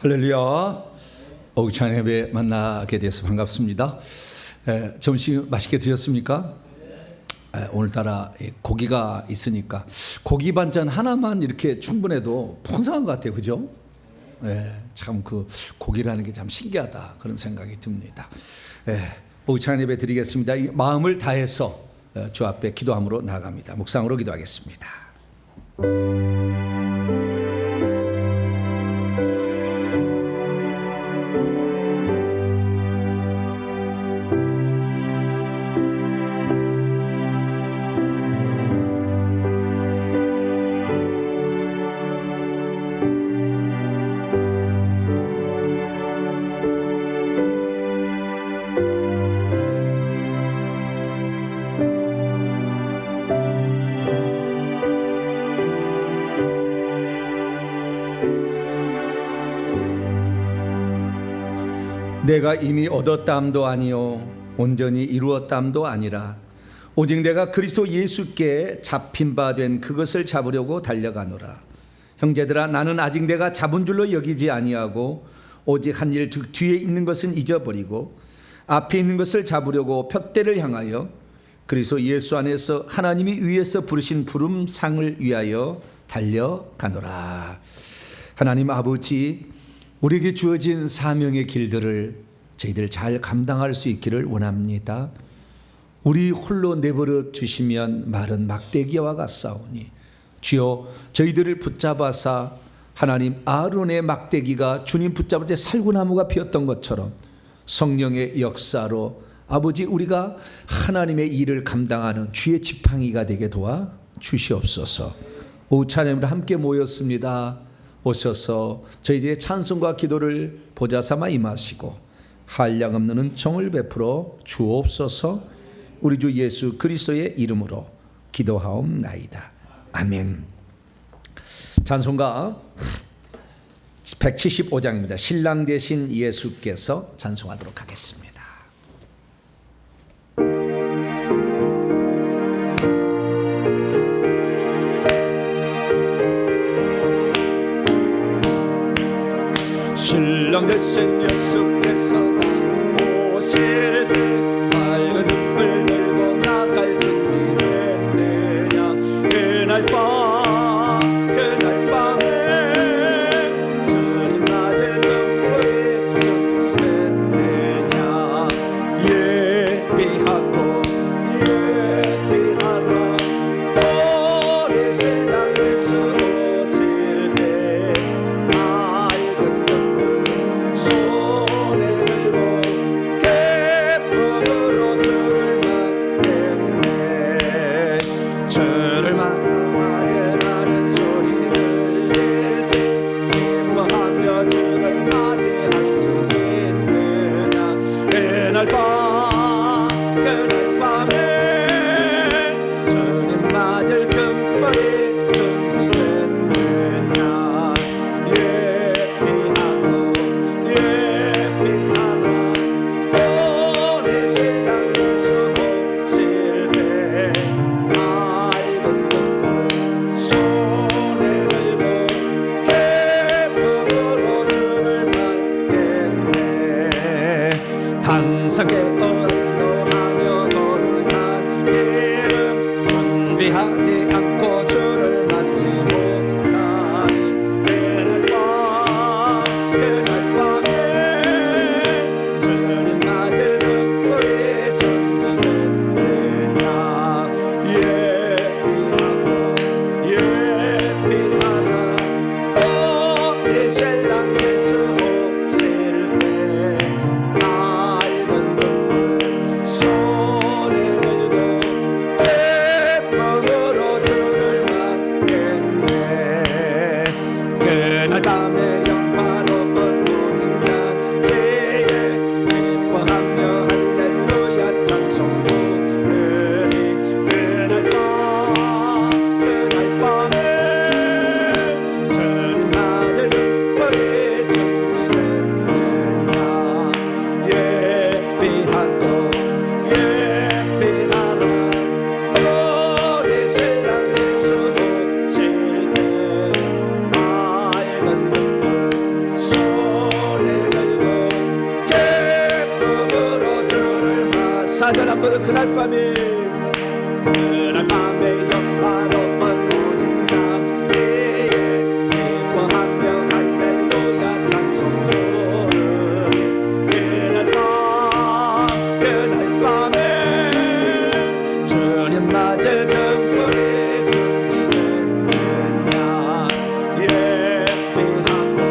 할렐루야. 오기찬 예배 만나게 돼서 반갑습니다. 점심 맛있게 드셨습니까? 오늘따라 고기가 있으니까 고기 반찬 하나만 이렇게 충분해도 풍성한 것 같아요, 그죠? 참 그 고기라는 게 참 신기하다 그런 생각이 듭니다. 오기찬 예배 드리겠습니다. 이 마음을 다해서 주 앞에 기도함으로 나아갑니다. 묵상으로 기도하겠습니다. 내가 이미 얻었담도 아니요 온전히 이루었담도 아니라 오직 내가 그리스도 예수께 잡힌 바 된 그것을 잡으려고 달려가노라. 형제들아, 나는 아직 내가 잡은 줄로 여기지 아니하고 오직 한 일 즉 뒤에 있는 것은 잊어버리고 앞에 있는 것을 잡으려고 푯대를 향하여 그리스도 예수 안에서 하나님이 위에서 부르신 부름상을 위하여 달려가노라. 하나님 아버지, 우리에게 주어진 사명의 길들을 저희들 잘 감당할 수 있기를 원합니다. 우리 홀로 내버려 주시면 마른 막대기와 같사오니 주여, 저희들을 붙잡아사 하나님 아론의 막대기가 주님 붙잡을 때 살구나무가 피었던 것처럼 성령의 역사로 아버지, 우리가 하나님의 일을 감당하는 주의 지팡이가 되게 도와 주시옵소서. 오후 찬양으로 함께 모였습니다. 오셔서 저희들의 찬송과 기도를 보좌 삼아 임하시고 한량없는 은총을 베풀어 주옵소서. 우리 주 예수 그리스도의 이름으로 기도하옵나이다. 아멘. 찬송가 175장입니다. 신랑 되신 예수께서 찬송하도록 하겠습니다. 신랑 되신 예수께서 오실 때 맑은 등불 들고 나갈 준비됐느냐. 그날 밤에 주님 맞을 등불이 준비됐느냐. 예비하고 예비하라. 우리 신랑 예수 오실 때 맑은 등불 손에 들고 기쁨으로 주를 맞겠네. 주를 맞으라는 소리 들릴 때 기뻐하며 주를 맞이할 수 있느냐. 그날 밤에 주님 맞을 등불이 준비됐느냐. 예비하고 예비하라. 우리 신랑 예수 오실 때 맑은 등불 손에 들고 기쁨으로 주를 맞겠네. 항상 깨어나며 거룩한 이름 준비하지 않고 주를 맞지 못하니. 그날 밤에 주님 맞을 등불이 준비됐느냐. 예비하고 예비하라. 우리 신랑 예수 오실 때 맑은 등불 손에 들고 기쁨으로 4절 한번 더. 그날 밤에 영화로운 오는 날 기뻐하며 할렐루야 찬송 부르리. 그날 밤에 주님 맞을 등불이 들리느냐. 예비하라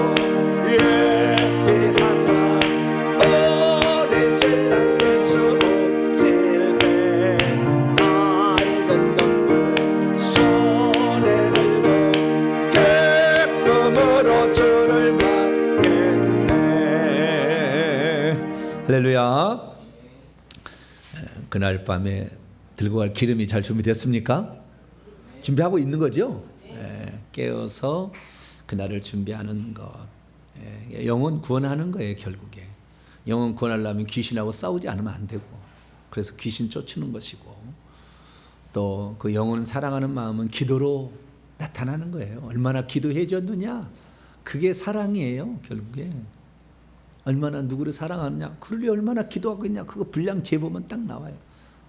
우리 신랑 예수 오실 때 밝은 등불 손에 들고 기쁨으로 주를 맞겠네. 할렐루야. 그날 밤에 들고 갈 기름이 잘 준비됐습니까? 준비하고 있는 거죠? 깨어서 그날을 준비하는 것. 영혼 구원하는 거예요. 결국에 영혼 구원하려면 귀신하고 싸우지 않으면 안 되고, 그래서 귀신 쫓는 것이고, 또 그 영혼 사랑하는 마음은 기도로 나타나는 거예요. 얼마나 기도해 줬느냐, 그게 사랑이에요. 결국에 얼마나 누구를 사랑하느냐, 그를 얼마나 기도하고 있냐, 그거 분량 재보면 딱 나와요.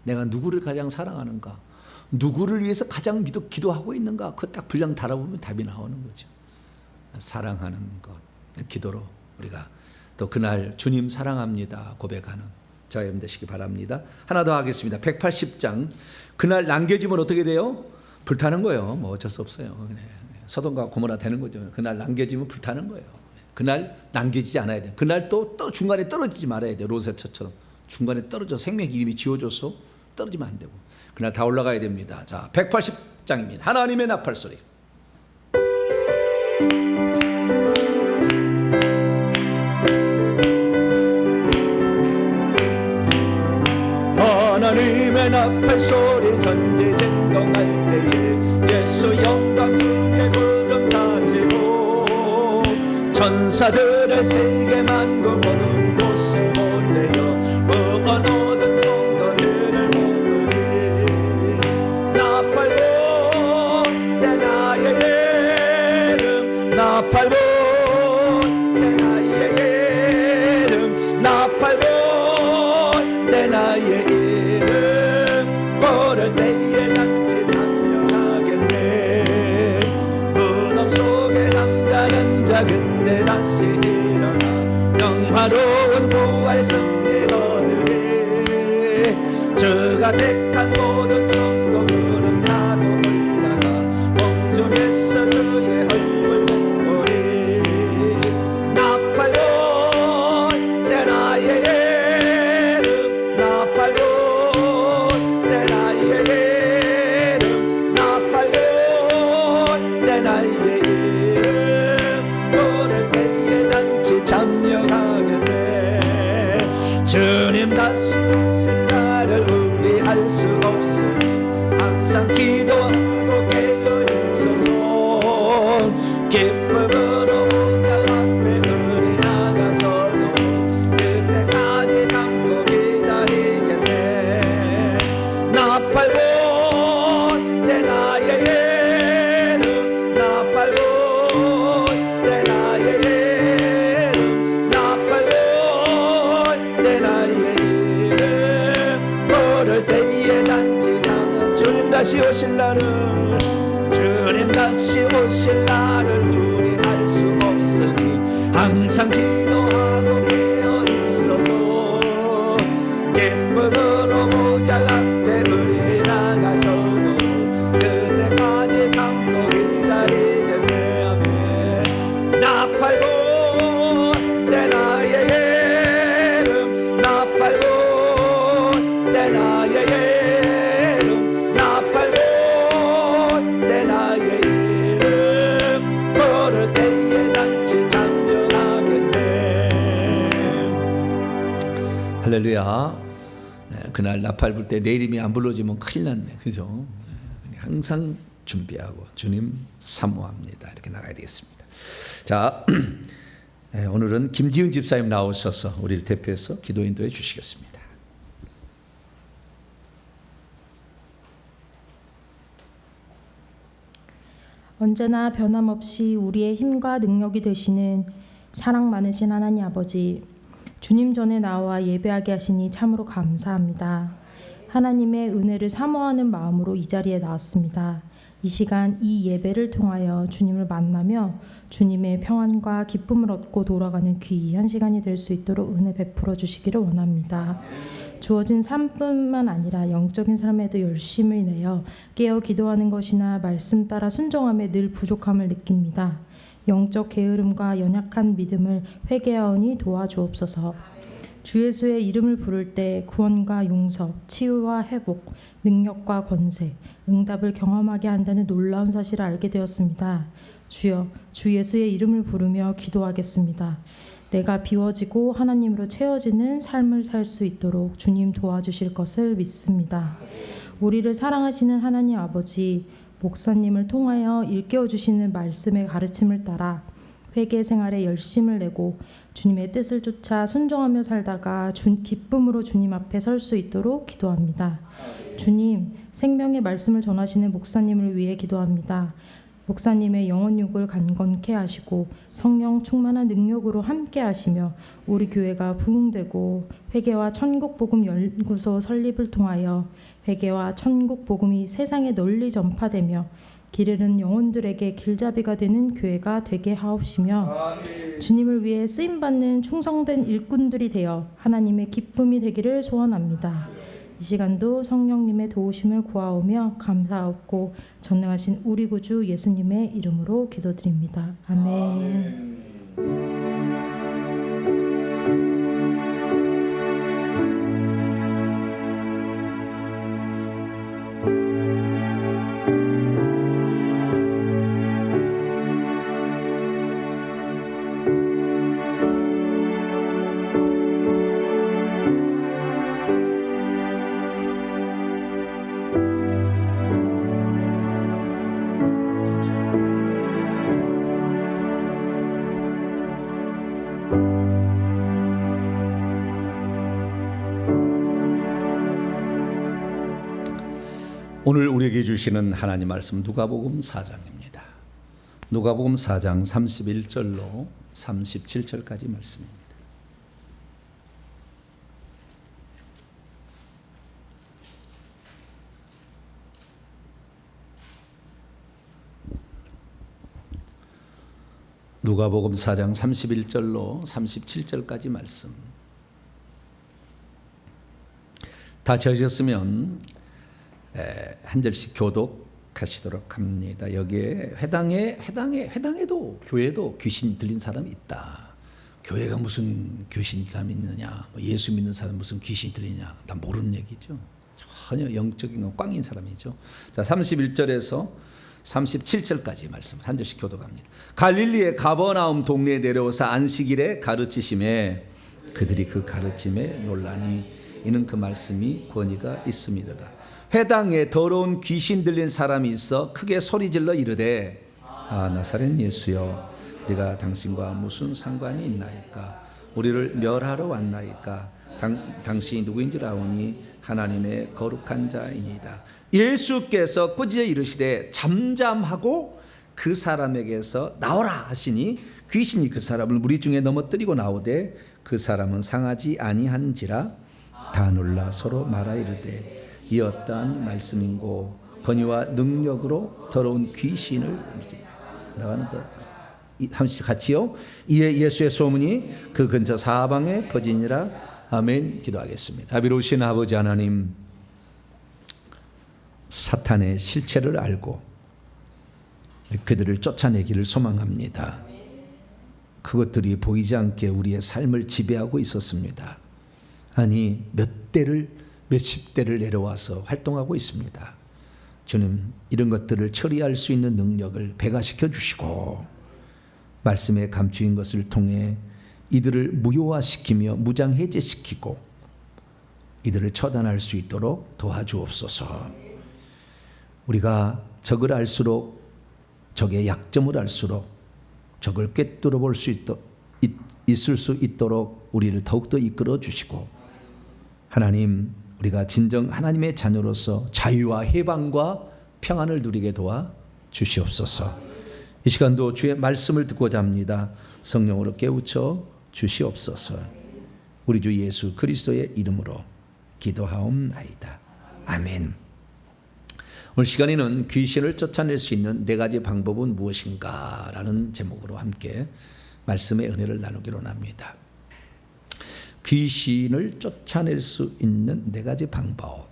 내가 누구를 가장 사랑하는가, 누구를 위해서 가장 기도하고 있는가, 그거 딱 분량 달아보면 답이 나오는 거죠. 사랑하는 것, 기도로 우리가 또 그날 주님 사랑합니다 고백하는 저와 여러분 되시기 바랍니다. 하나 더 하겠습니다. 180장. 그날 남겨지면 어떻게 돼요? 불타는 거예요. 뭐 어쩔 수 없어요. 소돔과 고모라 되는 거죠. 그날 남겨지면 불타는 거예요. 그날 남겨지지 않아야 돼요. 그날 또 중간에 떨어지지 말아야 돼요. 롯의 처럼 중간에 떨어져 생명 이름이 지워져서 떨어지면 안 되고, 그날 다 올라가야 됩니다. 자, 180장입니다. 하나님의 나팔 소리. 하나님의 나팔 소리 전지진동할 때에 예수 영광 중에 구름 다시고 천사들을 세계 만국 모든 곳에 보내어 모든 성도들을 모으리. 나팔 불 때 나의 이름, 나팔 불 때 나의 이름, 나팔 불 때 나의 이름, 부를 때에 같이 참여하겠네. 무덤 속의 남자는 자 그때 다시 일어나 영화로운 부활 승리 얻으리. 주가 택한 모든 성도들은 나도 올라가 공중에서 주의 얼굴 보리. 나팔 불 때 나의 이름, 나팔 불 때 나의 이름, 나팔 불 때 나의 이름, 부를 때에 잔치 참여하겠네. 주님 다시 오실 날을 우리 알 수 없으니 항상 기도하고 깨어 있어서 기쁨으로 무장 앞에 그리 나가서도 그때까지 참고 기다리겠네. 나팔 불 때 나의 이름, 나팔 불 때 나의 이름, 나팔 불 때 나의 이름, 부를 때에 잔치 참여. 주님 다시 오실 날을, 주님 다시 오실 날을 우리 알 수 없으니 항상 기도하고 깨어 있어서 기쁨으로 무장 앞에 우리 나가서도 그때까지 참고 기다리겠네. 아멘. 나팔 불 때 나의 이름, 나팔 불 때 나의 이름, 나팔 불 때 나의 이름, 부를 때에 잔치 참여하겠네. 할렐루야. 그날 나팔 불 때 내 이름이 안 불러지면 큰일 났네. 그죠? 항상 준비하고 주님 사모합니다. 이렇게 나가야 되겠습니다. 자, 오늘은 김지은 집사님 나오셔서 우리를 대표해서 기도 인도해 주시겠습니다. 언제나 변함없이 우리의 힘과 능력이 되시는 사랑 많으신 하나님 아버지, 주님 전에 나와 예배하게 하시니 참으로 감사합니다. 하나님의 은혜를 사모하는 마음으로 이 자리에 나왔습니다. 이 시간 이 예배를 통하여 주님을 만나며 주님의 평안과 기쁨을 얻고 돌아가는 귀한 시간이 될 수 있도록 은혜 베풀어 주시기를 원합니다. 주어진 삶뿐만 아니라 영적인 삶에도 열심을 내어 깨어 기도하는 것이나 말씀 따라 순종함에 늘 부족함을 느낍니다. 영적 게으름과 연약한 믿음을 회개하오니 도와주옵소서. 주 예수의 이름을 부를 때 구원과 용서, 치유와 회복, 능력과 권세, 응답을 경험하게 한다는 놀라운 사실을 알게 되었습니다. 주여, 주 예수의 이름을 부르며 기도하겠습니다. 내가 비워지고 하나님으로 채워지는 삶을 살 수 있도록 주님 도와주실 것을 믿습니다. 우리를 사랑하시는 하나님 아버지, 목사님을 통하여 일깨워 주시는 말씀의 가르침을 따라 회개 생활에 열심을 내고 주님의 뜻을 쫓아 순종하며 살다가 기쁨으로 주님 앞에 설 수 있도록 기도합니다. 주님, 생명의 말씀을 전하시는 목사님을 위해 기도합니다. 목사님의 영혼육을 강건케 하시고 성령 충만한 능력으로 함께 하시며 우리 교회가 부흥되고 회개와 천국복음 연구소 설립을 통하여 회개와 천국복음이 세상에 널리 전파되며 길 잃은 영혼들에게 길잡이가 되는 교회가 되게 하옵시며 주님을 위해 쓰임받는 충성된 일꾼들이 되어 하나님의 기쁨이 되기를 소원합니다. 이 시간도 성령님의 도우심을 구하오며 감사하옵고 전능하신 우리 구주 예수님의 이름으로 기도드립니다. 아멘. 오늘 우리에게 주시는 하나님 말씀 누가복음 4장입니다. 누가복음 4장 31절로 37절까지 말씀입니다. 누가복음 4장 31절로 37절까지 말씀. 다 적으셨으면 한 절씩 교독하시도록 합니다. 여기에 회당에도 교회도 귀신 들린 사람이 있다. 교회가 무슨 귀신 사람이 있느냐, 예수 믿는 사람 무슨 귀신 들리냐, 다 모르는 얘기죠. 전혀 영적인 건 꽝인 사람이죠. 자, 31절에서 37절까지 말씀 한 절씩 교독합니다. 갈릴리의 가버나움 동네에 내려오사 안식일에 가르치심에 그들이 그 가르침에 놀라니 이는 그 말씀이 권위가 있음이로라. 회당에 더러운 귀신 들린 사람이 있어 크게 소리질러 이르되 나사렛 예수여, 네가 당신과 무슨 상관이 있나이까? 우리를 멸하러 왔나이까? 당신이 누구인 줄 아오니 하나님의 거룩한 자이니이다. 예수께서 꾸짖어 이르시되 잠잠하고 그 사람에게서 나오라 하시니 귀신이 그 사람을 무리 중에 넘어뜨리고 나오되 그 사람은 상하지 아니한지라. 다 놀라 서로 말하 이르되 이 어떠한 말씀인고 권위와 능력으로 더러운 귀신을 나가는다. 같이요. 이에 예수의 소문이 그 근처 사방에 퍼지니라. 아멘. 기도하겠습니다. 자비로우신 아버지 하나님, 사탄의 실체를 알고 그들을 쫓아내기를 소망합니다. 그것들이 보이지 않게 우리의 삶을 지배하고 있었습니다. 아니 몇십 대를 내려와서 활동하고 있습니다. 주님, 이런 것들을 처리할 수 있는 능력을 배가시켜 주시고 말씀에 감추인 것을 통해 이들을 무효화시키며 무장해제시키고 이들을 처단할 수 있도록 도와주옵소서. 우리가 적을 알수록 적의 약점을 알수록 적을 꿰뚫어 볼 수 있을 수 있도록 우리를 더욱더 이끌어 주시고, 하나님, 우리가 진정 하나님의 자녀로서 자유와 해방과 평안을 누리게 도와 주시옵소서. 이 시간도 주의 말씀을 듣고자 합니다. 성령으로 깨우쳐 주시옵소서. 우리 주 예수 그리스도의 이름으로 기도하옵나이다. 아멘. 오늘 시간에는 귀신을 쫓아낼 수 있는 4가지 방법은 무엇인가 라는 제목으로 함께 말씀의 은혜를 나누기로 합니다. 귀신을 쫓아낼 수 있는 4가지 방법.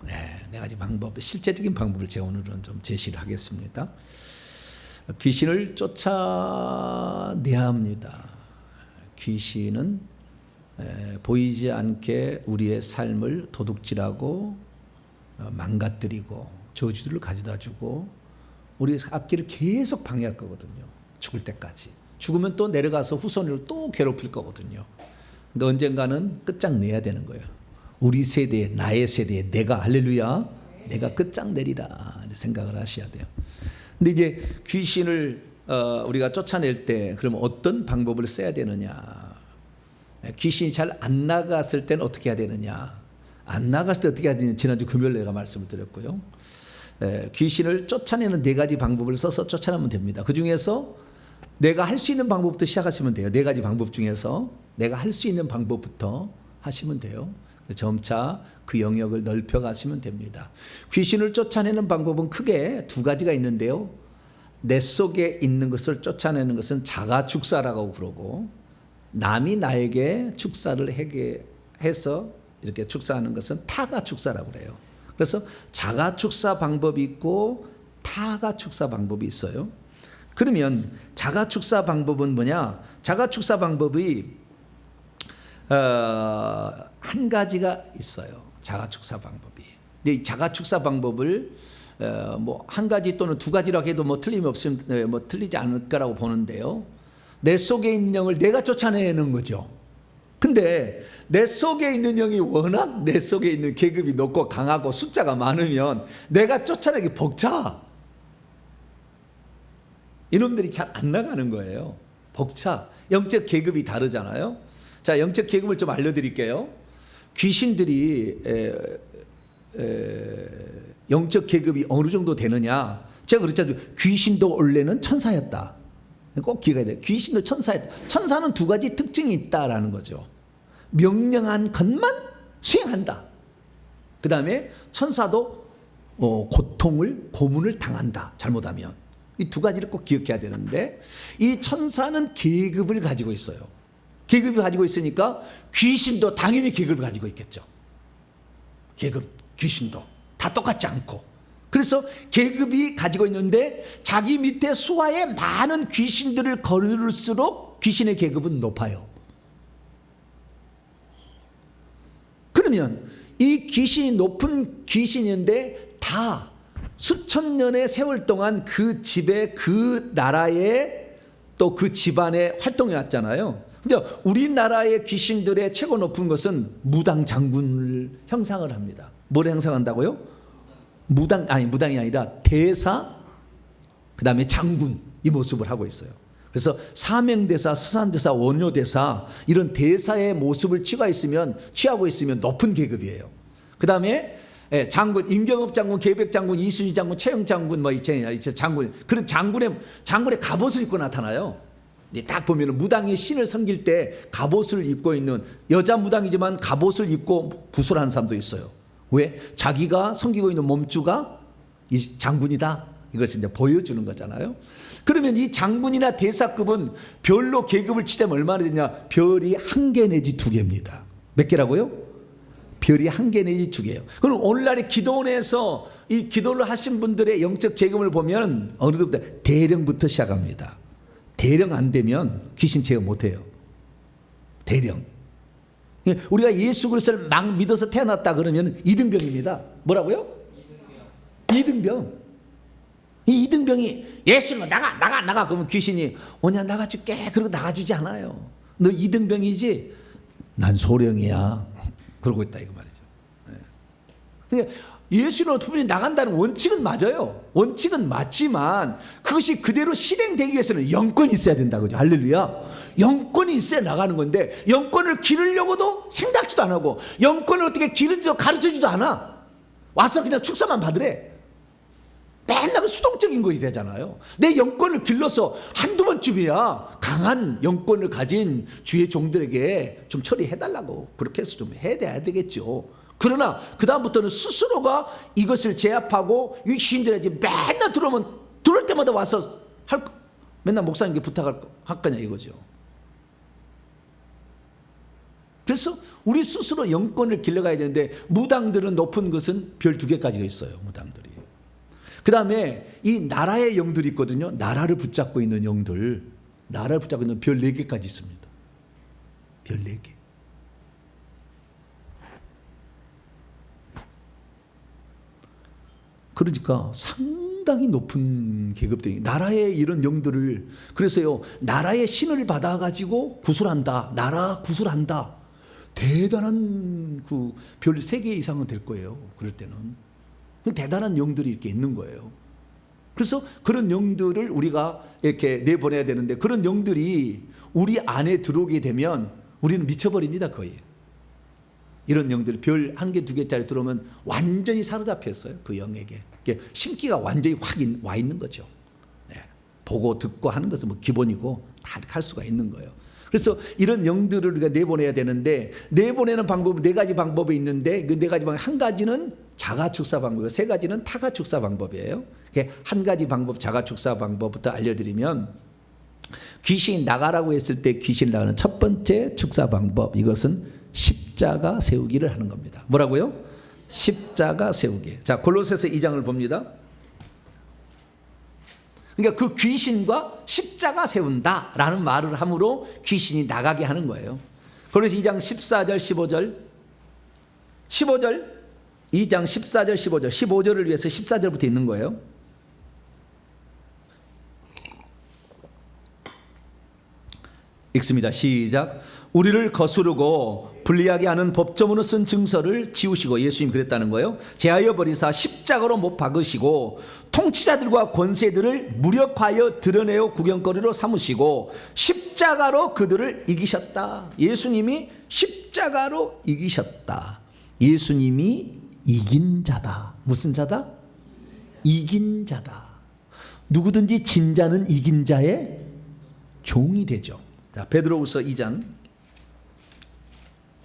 네, 4가지 방법, 실제적인 방법을 제가 오늘은 좀 제시를 하겠습니다. 귀신을 쫓아내야 합니다. 귀신은 보이지 않게 우리의 삶을 도둑질하고 망가뜨리고 저주들을 가져다 주고 우리의 앞길을 계속 방해할 거거든요. 죽을 때까지. 죽으면 또 내려가서 후손을 또 괴롭힐 거거든요. 그러니까 언젠가는 끝장내야 되는 거예요. 우리 세대에, 나의 세대에 내가, 할렐루야, 내가 끝장내리라 생각을 하셔야 돼요. 근데 이제 귀신을 우리가 쫓아낼 때 그럼 어떤 방법을 써야 되느냐? 귀신이 잘 안 나갔을 때는 어떻게 해야 되느냐? 안 나갔을 때 어떻게 해야 되느냐? 지난주 금요일에 내가 말씀을 드렸고요. 귀신을 쫓아내는 4가지 방법을 써서 쫓아내면 됩니다. 그 중에서 내가 할 수 있는 방법부터 시작하시면 돼요. 4가지 방법 중에서 내가 할 수 있는 방법부터 하시면 돼요. 점차 그 영역을 넓혀 가시면 됩니다. 귀신을 쫓아내는 방법은 크게 2가지가 있는데요. 내 속에 있는 것을 쫓아내는 것은 자가 축사라고 그러고, 남이 나에게 축사를 하게 해서 이렇게 축사하는 것은 타가 축사라고 그래요. 그래서 자가 축사 방법이 있고 타가 축사 방법이 있어요. 그러면 자가 축사 방법은 뭐냐? 자가 축사 방법이 한 가지가 있어요. 자가 축사 방법이. 근데 이 자가 축사 방법을 뭐 한 가지 또는 2가지라고 해도 뭐 틀림이 없으면 뭐 틀리지 않을 거라고 보는데요. 내 속에 있는 영을 내가 쫓아내는 거죠. 근데 내 속에 있는 영이 워낙 내 속에 있는 계급이 높고 강하고 숫자가 많으면 내가 쫓아내기 벅차. 이놈들이 잘 안 나가는 거예요. 벅차. 영적 계급이 다르잖아요. 자, 영적 계급을 좀 알려드릴게요. 귀신들이 영적 계급이 어느 정도 되느냐? 제가 그랬잖아요. 귀신도 원래는 천사였다. 꼭 기억해야 돼요. 귀신도 천사였다. 천사는 2가지 특징이 있다라는 거죠. 명령한 것만 수행한다. 그 다음에 천사도 고통을, 고문을 당한다. 잘못하면. 이 2가지를 꼭 기억해야 되는데, 이 천사는 계급을 가지고 있어요. 계급이 가지고 있으니까 귀신도 당연히 계급을 가지고 있겠죠. 계급, 귀신도 다 똑같지 않고. 그래서 계급이 가지고 있는데 자기 밑에 수하에 많은 귀신들을 거느릴수록 귀신의 계급은 높아요. 그러면 이 귀신이 높은 귀신인데 다 수천 년의 세월 동안 그 집에, 그 나라에, 또 그 집안에 활동해 왔잖아요. 근데 우리나라의 귀신들의 최고 높은 것은 무당 장군을 형상을 합니다. 뭘 형상한다고요? 무당이 아니라 대사, 그 다음에 장군, 이 모습을 하고 있어요. 그래서 사명대사, 스산대사, 원효대사, 이런 대사의 모습을 취하고 있으면 높은 계급이에요. 그 다음에 장군, 임경업 장군, 계백 장군, 이순희 장군, 최영 장군, 뭐 이제 장군, 그런 장군의 갑옷을 입고 나타나요. 딱 보면 무당이 신을 섬길 때 갑옷을 입고 있는, 여자 무당이지만 갑옷을 입고 부술하는 사람도 있어요. 왜? 자기가 섬기고 있는 몸주가 이 장군이다, 이것을 이제 보여주는 거잖아요. 그러면 이 장군이나 대사급은 별로 계급을 치자면 얼마나 되냐? 별이 1개 내지 2개입니다. 몇 개라고요? 별이 1개 내지 2개예요. 그럼 오늘날의 기도원에서 이 기도를 하신 분들의 영적 계급을 보면 어느 때부터 대령부터 시작합니다. 대령 안 되면 귀신 제어 못해요. 대령. 우리가 예수 그리스도를 막 믿어서 태어났다 그러면 이등병입니다. 뭐라고요? 이등병. 이 이등병이 예수로 나가 그러면 귀신이 오냐 나가줄게 그러고 나가주지 않아요. 너 이등병이지? 난 소령이야. 그러고 있다 이거 말이죠. 그러니까 예수로 분명히 나간다는 원칙은 맞아요. 원칙은 맞지만 그것이 그대로 실행되기 위해서는 영권이 있어야 된다고요. 할렐루야. 영권이 있어야 나가는 건데 영권을 기르려고도 생각지도 안 하고 영권을 어떻게 기르지도 가르쳐주지도 않아. 와서 그냥 축사만 받으래. 맨날 그 수동적인 것이 되잖아요. 내 영권을 길러서 한두 번쯤이야 강한 영권을 가진 주의 종들에게 좀 처리해달라고 그렇게 해서 좀 해야 되겠죠. 그러나 그 다음부터는 스스로가 이것을 제압하고 이 시인들에게 맨날 들을 때마다 와서 맨날 목사님께 부탁할 거냐 이거죠. 그래서 우리 스스로 영권을 길러가야 되는데 무당들은 높은 것은 별 2개까지가 있어요. 무당들이. 그 다음에 이 나라의 영들이 있거든요. 나라를 붙잡고 있는 영들, 나라를 붙잡고 있는 별 4개까지 있습니다. 별 4개. 그러니까 상당히 높은 계급들이 나라의 이런 영들을, 그래서요 나라의 신을 받아가지고 구술한다, 나라 구술한다, 대단한 그 별 3개 이상은 될 거예요. 그럴 때는 대단한 영들이 이렇게 있는 거예요. 그래서 그런 영들을 우리가 이렇게 내보내야 되는데, 그런 영들이 우리 안에 들어오게 되면 우리는 미쳐버립니다. 거의 이런 영들 별 1개 2개짜리 들어오면 완전히 사로잡혔어요. 그 영에게 신기가 완전히 확 와 있는 거죠. 네. 보고 듣고 하는 것은 뭐 기본이고 다 할 수가 있는 거예요. 그래서 이런 영들을 우리가 내보내야 되는데, 내보내는 방법은 4가지 방법이 있는데, 그 4가지 방법, 한 가지는 자가축사 방법이고 3가지는 타가축사 방법이에요. 1가지 방법, 자가축사 방법부터 알려드리면, 귀신이 나가라고 했을 때 귀신이 나가는 첫 번째 축사 방법, 이것은 십자가 세우기를 하는 겁니다. 뭐라고요? 십자가 세우기. 자, 골로새서 2장을 봅니다. 그러니까 그 귀신과 십자가 세운다라는 말을 함으로 귀신이 나가게 하는 거예요. 골로새 2장 14절 15절 2장 14절 15절 15절을 위해서 14절부터 있는 거예요. 읽습니다. 시작. 우리를 거스르고 불리하게 하는 법조문으로 쓴 증서를 지우시고, 예수님 그랬다는 거예요. 제하여 버리사 십자가로 못 박으시고 통치자들과 권세들을 무력하여 드러내어 구경거리로 삼으시고 십자가로 그들을 이기셨다. 예수님이 십자가로 이기셨다. 예수님이 이긴 자다. 무슨 자다? 이긴 자다. 누구든지 진 자는 이긴 자의 종이 되죠. 자, 베드로후서 2장.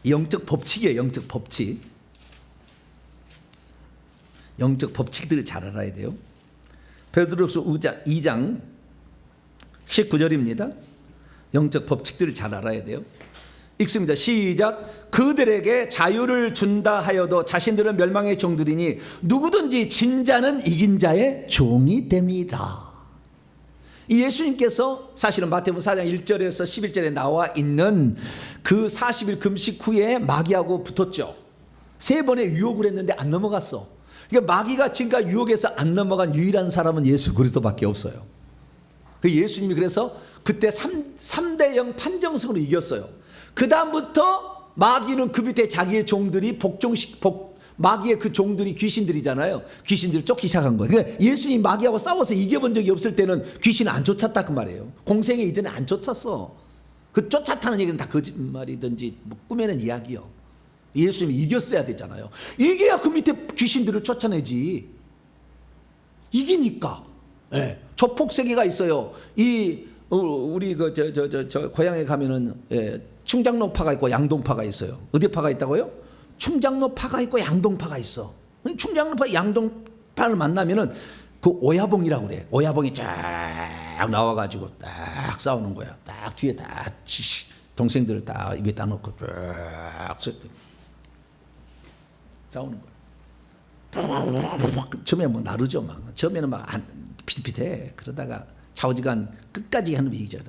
영적 법칙이에요. 영적 법칙. 영적 법칙들을 잘 알아야 돼요. 베드로후서 2장 19절입니다. 영적 법칙들을 잘 알아야 돼요. 읽습니다. 시작. 그들에게 자유를 준다 하여도 자신들은 멸망의 종들이니 누구든지 진 자는 이긴 자의 종이 됨이라. 이 예수님께서 사실은 마태복음 4장 1절에서 11절에 나와 있는 그 40일 금식 후에 마귀하고 붙었죠. 3번의 유혹을 했는데 안 넘어갔어. 그러니까 마귀가 지금까지 유혹해서 안 넘어간 유일한 사람은 예수 그리스도밖에 없어요. 그 예수님이 그래서 그때 3대 0 판정승으로 이겼어요. 그 다음부터 마귀는 그 밑에 자기의 종들이 마귀의 그 종들이 귀신들이잖아요. 귀신들을 쫓기 시작한 거예요. 그러니까 예수님이 마귀하고 싸워서 이겨본 적이 없을 때는 귀신은 안 쫓았다 그 말이에요. 공생에 이전에 안 쫓았어. 그 쫓았다는 얘기는 다 거짓말이든지 뭐 꾸며낸 이야기요. 예수님이 이겼어야 되잖아요. 이겨야 그 밑에 귀신들을 쫓아내지. 이기니까. 네. 조폭세계가 있어요. 우리 저 고향에 가면은 충장로파가 있고 양동파가 있어요. 어디 파가 있다고요? 충장로파가 있고 양동파가 있어. 충장로파 양동파를 만나면은 그 오야봉이라고 그래. 오야봉이 쫙 나와가지고 딱 싸우는 거야. 딱 뒤에 딱 동생들을 딱 입에 딱 놓고 쫙 싸우는 거야. 처음에 뭐 나르죠. 막 처음에는 막 피트피트해. 그러다가 좌우지간 끝까지 하는 얘기죠.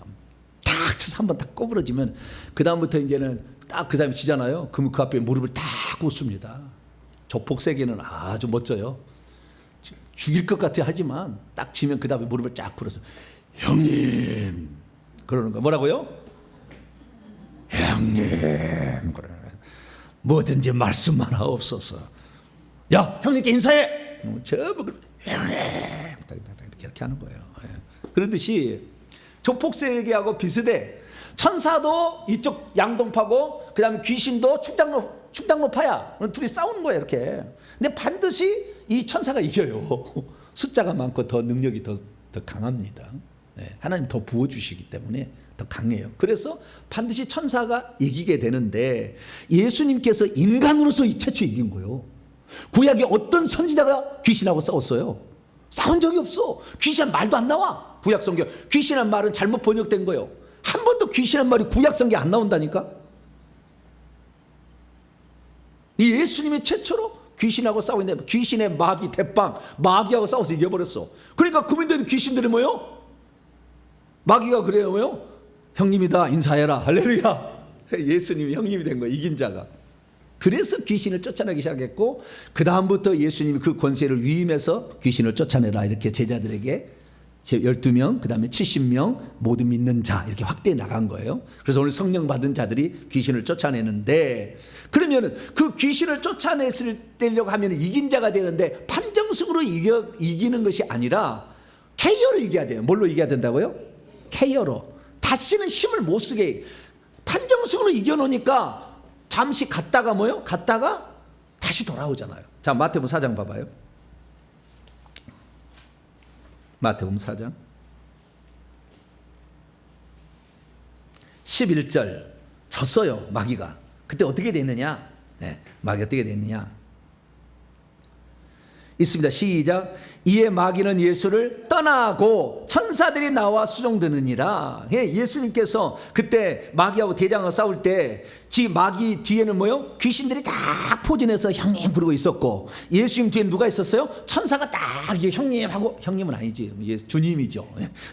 딱 쳐서 한번 딱 꼬부러지면 그 다음부터 이제는 딱 그 다음에 지잖아요. 그 앞에 무릎을 딱 꿇습니다. 조폭세계는 아주 멋져요. 죽일 것 같아 하지만 딱 지면 그 다음에 무릎을 쫙 꿇어서 형님 그러는 거예요. 뭐라고요? 형님 뭐든지 말씀만 하옵소서. 야 형님께 인사해. 형님 이렇게 하는 거예요. 그러듯이 조폭세계하고 비슷해. 천사도 이쪽 양동파고 그 다음에 귀신도 충장로파야. 둘이 싸우는 거예요 이렇게. 근데 반드시 이 천사가 이겨요. 숫자가 많고 더 능력이 더 강합니다. 하나님 더 부어주시기 때문에 더 강해요. 그래서 반드시 천사가 이기게 되는데 예수님께서 인간으로서 최초 이긴 거예요. 구약에 어떤 선지자가 귀신하고 싸웠어요? 싸운 적이 없어. 귀신한 말도 안 나와. 구약 성경 귀신한 말은 잘못 번역된 거예요. 한 번도 귀신한 말이 구약 성경에 안 나온다니까. 이 예수님이 최초로 귀신하고 싸우는데 귀신의 마귀 대빵 마귀하고 싸워서 이겨버렸어. 그러니까 그분들은 귀신들이 뭐요? 마귀가 그래요 뭐요? 형님이다 인사해라 할렐루야. 예수님이 형님이 된 거예요. 이긴 자가. 그래서 귀신을 쫓아내기 시작했고 그 다음부터 예수님이 그 권세를 위임해서 귀신을 쫓아내라 이렇게 제자들에게 12명 그 다음에 70명 모두 믿는 자 이렇게 확대해 나간 거예요. 그래서 오늘 성령 받은 자들이 귀신을 쫓아내는데 그러면 그 귀신을 쫓아냈을 때려고 하면 이긴 자가 되는데 판정승으로 이기는 것이 아니라 KO로 이겨야 돼요. 뭘로 이겨야 된다고요? KO로. 다시는 힘을 못 쓰게 판정승으로 이겨놓으니까 잠시 갔다가 뭐요? 갔다가 다시 돌아오잖아요. 자 마태복음 4장 봐봐요. 마태복음 4장 11절 졌어요 마귀가. 그때 어떻게 됐느냐? 마귀가 어떻게 됐느냐? 있습니다. 시작. 이에 마귀는 예수를 떠나고 천사들이 나와 수종드느니라. 예수님께서 그때 마귀하고 대장하고 싸울 때 지금 마귀 뒤에는 뭐요? 귀신들이 다 포진해서 형님 부르고 있었고 예수님 뒤에는 누가 있었어요? 천사가 딱 형님 하고 형님은 아니지 주님이죠.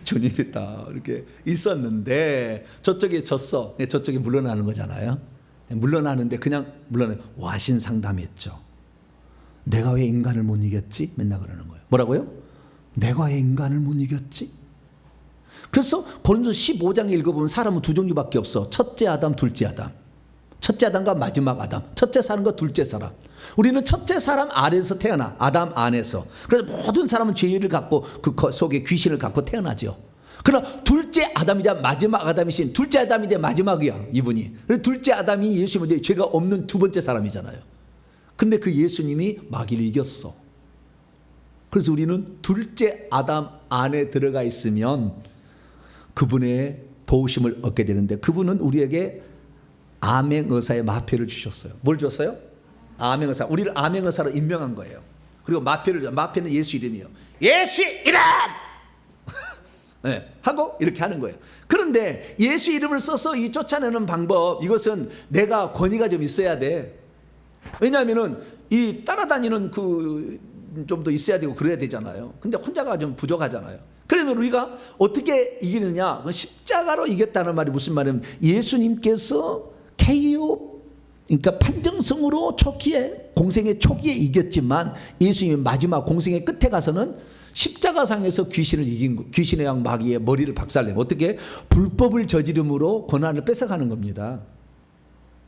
주님이 딱 이렇게 있었는데 저쪽에 졌어. 저쪽에 물러나는 거잖아요. 물러나는데 그냥 물러나요. 와신상담했죠. 내가 왜 인간을 못 이겼지? 맨날 그러는 거예요. 뭐라고요? 내가 왜 인간을 못 이겼지? 그래서 고린도서 15장에 읽어보면 사람은 두 종류밖에 없어. 첫째 아담, 둘째 아담. 첫째 아담과 마지막 아담. 첫째 사람과 둘째 사람. 우리는 첫째 사람 아래에서 태어나. 아담 안에서. 그래서 모든 사람은 죄를 갖고 그 속에 귀신을 갖고 태어나죠. 그러나 둘째 아담이자 마지막 아담이신 둘째 아담인데 마지막이야 이분이. 그래서 둘째 아담이 예수님인데 죄가 없는 두 번째 사람이잖아요. 근데 그 예수님이 마귀를 이겼어. 그래서 우리는 둘째 아담 안에 들어가 있으면 그분의 도우심을 얻게 되는데 그분은 우리에게 암행의사의 마패를 주셨어요. 뭘 줬어요? 암행의사. 우리를 암행의사로 임명한 거예요. 그리고 마패는 예수 이름이에요. 예수 이름! 네, 하고 이렇게 하는 거예요. 그런데 예수 이름을 써서 이 쫓아내는 방법 이것은 내가 권위가 좀 있어야 돼. 왜냐하면은 이 따라다니는 그 좀 더 있어야 되고 그래야 되잖아요. 근데 혼자가 좀 부족하잖아요. 그러면 우리가 어떻게 이기느냐? 십자가로 이겼다는 말이 무슨 말이냐면 예수님께서 KO 그러니까 판정성으로 초기에 공생의 초기에 이겼지만 예수님이 마지막 공생의 끝에 가서는 십자가상에서 귀신을 이긴 귀신의 양 마귀의 머리를 박살내고 어떻게 불법을 저지름으로 권한을 뺏어가는 겁니다.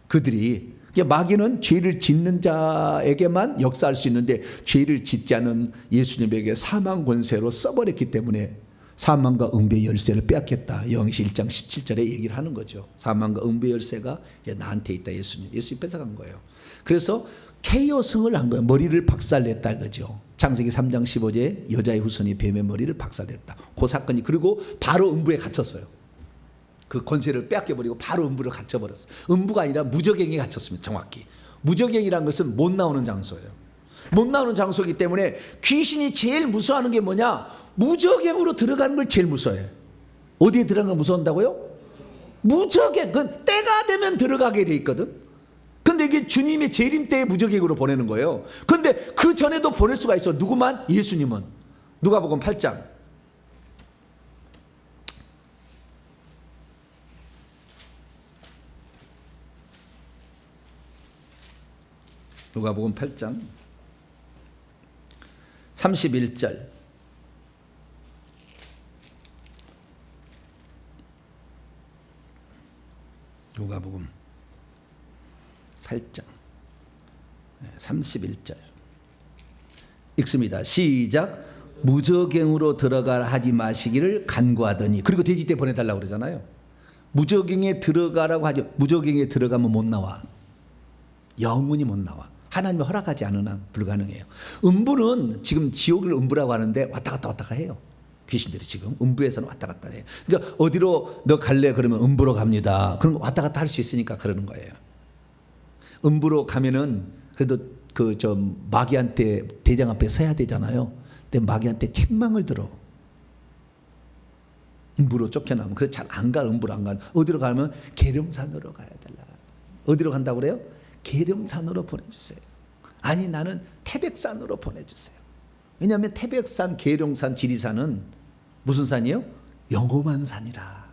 그들이 마귀는 죄를 짓는 자에게만 역사할 수 있는데 죄를 짓지 않은 예수님에게 사망 권세로 써버렸기 때문에 사망과 응배의 열쇠를 빼앗겼다. 요한계시 1장 17절에 얘기를 하는 거죠. 사망과 응배의 열쇠가 이제 나한테 있다. 예수님이 뺏어간 거예요. 그래서 KO승을 한 거예요. 머리를 박살냈다 그죠. 창세기 3장 15절에 여자의 후손이 뱀의 머리를 박살냈다. 그 사건이 그리고 바로 음부에 갇혔어요. 그 권세를 빼앗겨버리고 바로 음부를 갇혀버렸어요. 음부가 아니라 무저갱에 갇혔습니다. 정확히. 무저갱이라는 것은 못 나오는 장소예요. 못 나오는 장소이기 때문에 귀신이 제일 무서워하는 게 뭐냐? 무저갱으로 들어가는 걸 제일 무서워해요. 어디에 들어가는 걸 무서워한다고요? 무저갱. 그건 때가 되면 들어가게 돼 있거든. 근데 이게 주님의 재림 때에 무저갱으로 보내는 거예요. 근데 그 전에도 보낼 수가 있어. 누구만? 예수님은. 누가복음 8장. 누가복음 8장 31절. 누가복음 8장 31절 읽습니다. 시작. 무저갱으로 들어가라 하지 마시기를 간구하더니. 그리고 돼지떼 보내달라고 그러잖아요. 무저갱에 들어가라고 하죠. 무저갱에 들어가면 못 나와. 영원히 못 나와. 하나님이 허락하지 않은 한 불가능해요. 음부는 지금 지옥을 음부라고 하는데 왔다 갔다 해요. 귀신들이 지금 음부에서는 왔다 갔다 해요. 그러니까 어디로 너 갈래 그러면 음부로 갑니다. 그럼 왔다 갔다 할 수 있으니까 그러는 거예요. 음부로 가면은 그래도 그 저 마귀한테 대장 앞에 서야 되잖아요. 근데 마귀한테 책망을 들어. 음부로 쫓겨나면 그래 잘 안 가. 음부로 안 가. 어디로 가면 계룡산으로 가야 달라. 어디로 간다고 그래요? 계룡산으로 보내주세요. 아니 나는 태백산으로 보내주세요. 왜냐하면 태백산, 계룡산, 지리산은 무슨 산이에요? 영험한 산이라.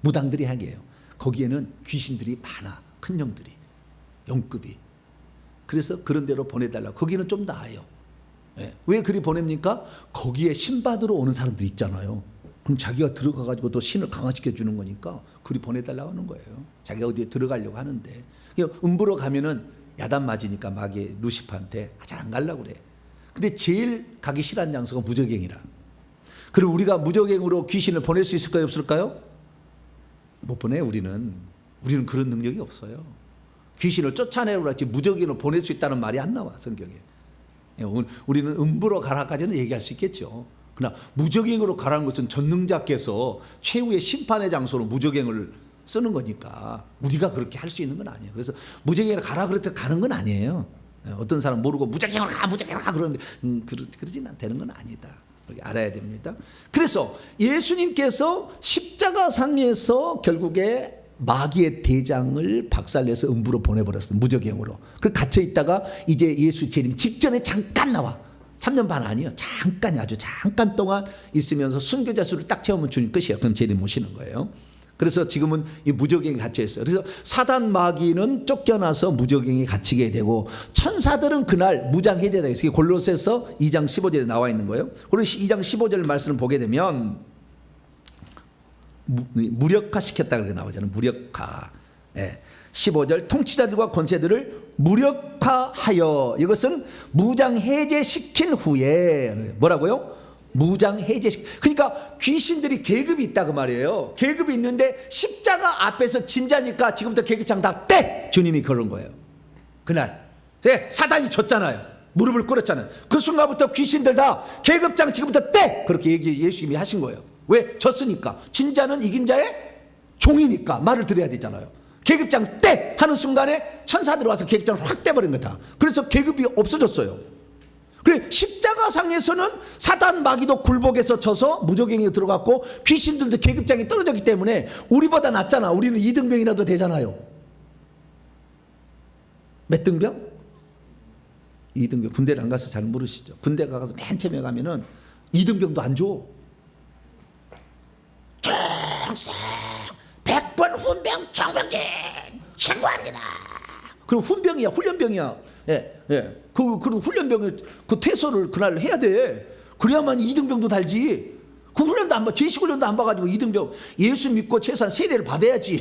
무당들이 하게요. 거기에는 귀신들이 많아. 큰 영들이. 영급이. 그래서 그런 데로 보내달라고. 거기는 좀 나아요. 예. 왜 그리 보냅니까? 거기에 신받으러 오는 사람들 있잖아요. 그럼 자기가 들어가가지고 또 신을 강화시켜 주는 거니까 그리 보내달라고 하는 거예요. 자기가 어디에 들어가려고 하는데. 음부로 가면은 야단 맞으니까 마귀 루시퍼한테 잘 안 가려고 그래. 근데 제일 가기 싫어하는 장소가 무적행이라. 그럼 우리가 무적행으로 귀신을 보낼 수 있을까요? 없을까요? 못 보내. 우리는 그런 능력이 없어요. 귀신을 쫓아내려고 하지 무적행으로 보낼 수 있다는 말이 안 나와 성경에. 우리는 음부로 가라까지는 얘기할 수 있겠죠. 그러나 무적행으로 가라는 것은 전능자께서 최후의 심판의 장소로 무적행을 쓰는 거니까 우리가 그렇게 할 수 있는 건 아니에요. 그래서 무적행으로 가라 그랬을 때 가는 건 아니에요. 어떤 사람 모르고 무적행으로 가 그러는데 그러지는 되는 건 아니다. 알아야 됩니다. 그래서 예수님께서 십자가상에서 결국에 마귀의 대장을 박살내서 음부로 보내버렸어요. 무적행으로. 그걸 갇혀 있다가 이제 예수 재림 직전에 잠깐 나와. 3년 반 아니에요. 잠깐이 아주 잠깐 동안 있으면서 순교자 수를 딱 채우면 주님 끝이에요. 그럼 재림 오시는 거예요. 그래서 지금은 이 무적행에 갇혀 있어요. 그래서 사단 마귀는 쫓겨나서 무적행에 갇히게 되고 천사들은 그날 무장해제되어 있어요. 골로새서 2장 15절에 나와 있는 거예요. 골로새 2장 15절 말씀을 보게 되면 무력화시켰다 그렇게 나오잖아요. 무력화. 15절 통치자들과 권세들을 무력화하여 이것은 무장해제시킨 후에 뭐라고요? 무장해제시킨. 그러니까 귀신들이 계급이 있다 그 말이에요. 계급이 있는데 십자가 앞에서 진자니까 지금부터 계급장 다 떼! 주님이 그런 거예요. 그날 사단이 졌잖아요. 무릎을 꿇었잖아요. 그 순간부터 귀신들 다 계급장 지금부터 떼! 그렇게 예수님이 하신 거예요. 왜? 졌으니까. 진자는 이긴 자의 종이니까 말을 들어야 되잖아요. 계급장 떼! 하는 순간에 천사들이 와서 계급장을 확 떼버린 거다. 그래서 계급이 없어졌어요. 그래 십자가상에서는 사단 마귀도 굴복해서 져서 무적행에 들어갔고 귀신들도 계급장이 떨어졌기 때문에 우리보다 낫잖아. 우리는 2등병이라도 되잖아요. 몇 등병? 2등병. 군대를 안 가서 잘 모르시죠. 군대 가서 맨 처음에 가면은 2등병도 안 줘. 총성 100번 훈병 정병진 신고합니다. 그럼 훈병이야. 훈련병이야. 그 훈련병 그 퇴소를 그날 해야 돼. 그래야만 2등병도 달지. 그 훈련도 안 봐. 제식 훈련도 안 봐가지고 2등병. 예수 믿고 최소한 세례를 받아야지.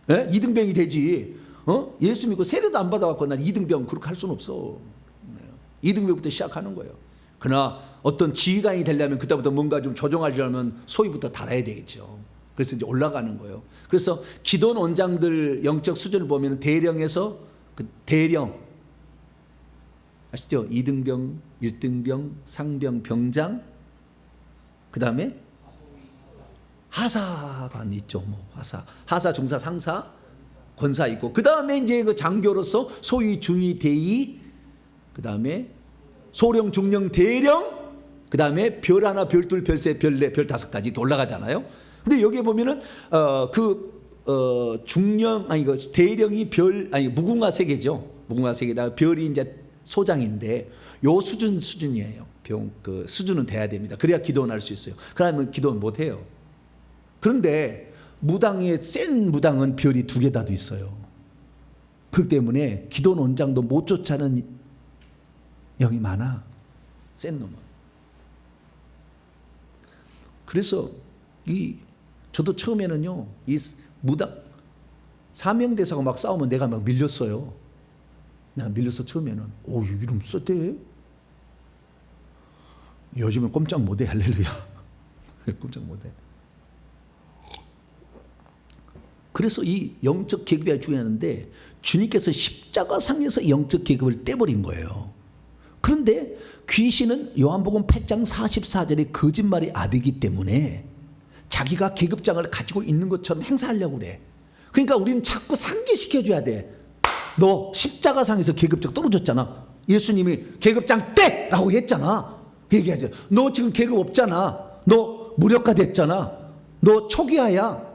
2등병이 되지. 예수 믿고 세례도 안 받아갖고 난 2등병 그렇게 할 수는 없어. 2등병부터 시작하는 거예요. 그러나 어떤 지휘관이 되려면 그때부터 뭔가 좀 조정하려면 소위부터 달아야 되겠죠. 그래서 이제 올라가는 거예요. 그래서 기도원 원장들 영적 수준을 보면 대령에서 그 대령 아시죠? 2등병, 1등병, 상병, 병장, 그 다음에 하사관 있죠. 뭐 하사, 중사, 상사, 권사 있고, 그 다음에 이제 그 장교로서 소위, 중위, 대위, 그 다음에 소령, 중령, 대령, 그 다음에 별 하나, 별 둘, 별 셋, 별 넷, 별 다섯 가지 올라가잖아요. 근데 여기에 보면은 중령 그 대령이 무궁화 세계죠. 무궁화 세계다 별이 이제 소장인데 요 수준이에요. 그 수준은 돼야 됩니다. 그래야 기도원 할 수 있어요. 그러면 기도원 못 해요. 그런데 무당의 센 무당은 별이 2개 다도 있어요. 그렇기 때문에 기도원 원장도 못 쫓아는 영이 많아. 센 놈은. 그래서 저도 처음에는요, 이 무당 사명대사가 막 싸우면 내가 막 밀렸어요. 내가 밀려서 처음에는 이름 썼대. 요즘은 꼼짝 못해. 할렐루야. 꼼짝 못해. 그래서 이 영적 계급이 아주 중요한데 주님께서 십자가상에서 영적 계급을 떼버린 거예요. 그런데 귀신은 요한복음 8장 44절에 거짓말이 압이기 때문에 자기가 계급장을 가지고 있는 것처럼 행사하려고 그래. 그러니까 우리는 자꾸 상기시켜줘야 돼. 너 십자가상에서 계급장 떨어졌잖아. 예수님이 계급장 떼! 라고 했잖아. 얘기해야 돼. 너 지금 계급 없잖아. 너 무력화됐잖아. 너 초기화야.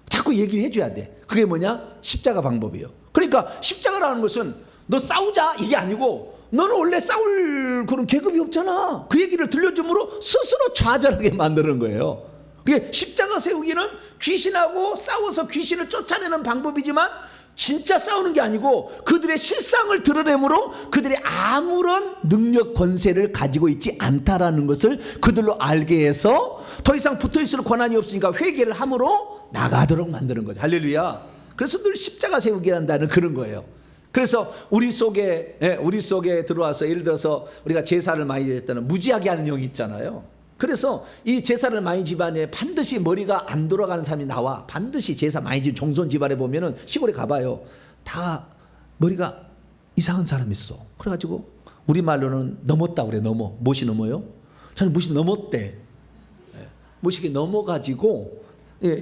자꾸 얘기를 해줘야 돼. 그게 뭐냐? 십자가 방법이에요. 그러니까 십자가라는 것은 너 싸우자 이게 아니고 너는 원래 싸울 그런 계급이 없잖아. 그 얘기를 들려줌으로 스스로 좌절하게 만드는 거예요. 그게 십자가 세우기는 귀신하고 싸워서 귀신을 쫓아내는 방법이지만 진짜 싸우는 게 아니고 그들의 실상을 드러내므로 그들이 아무런 능력 권세를 가지고 있지 않다라는 것을 그들로 알게 해서 더 이상 붙어있을 권한이 없으니까 회개를 함으로 나가도록 만드는 거죠. 할렐루야. 그래서 늘 십자가 세우기란다는 그런 거예요. 그래서 우리 속에 들어와서 예를 들어서 우리가 제사를 많이 했다는 무지하게 하는 영이 있잖아요. 그래서 이 제사를 많이 집안에 반드시 머리가 안 돌아가는 사람이 나와. 반드시 제사 많이 집 종손 집안에 보면은 시골에 가봐요. 다 머리가 이상한 사람이 있어. 그래가지고 우리 말로는 넘었다 그래. 넘어. 무엇이 넘어요? 저는 무엇이 넘었대. 무엇이 넘어가지고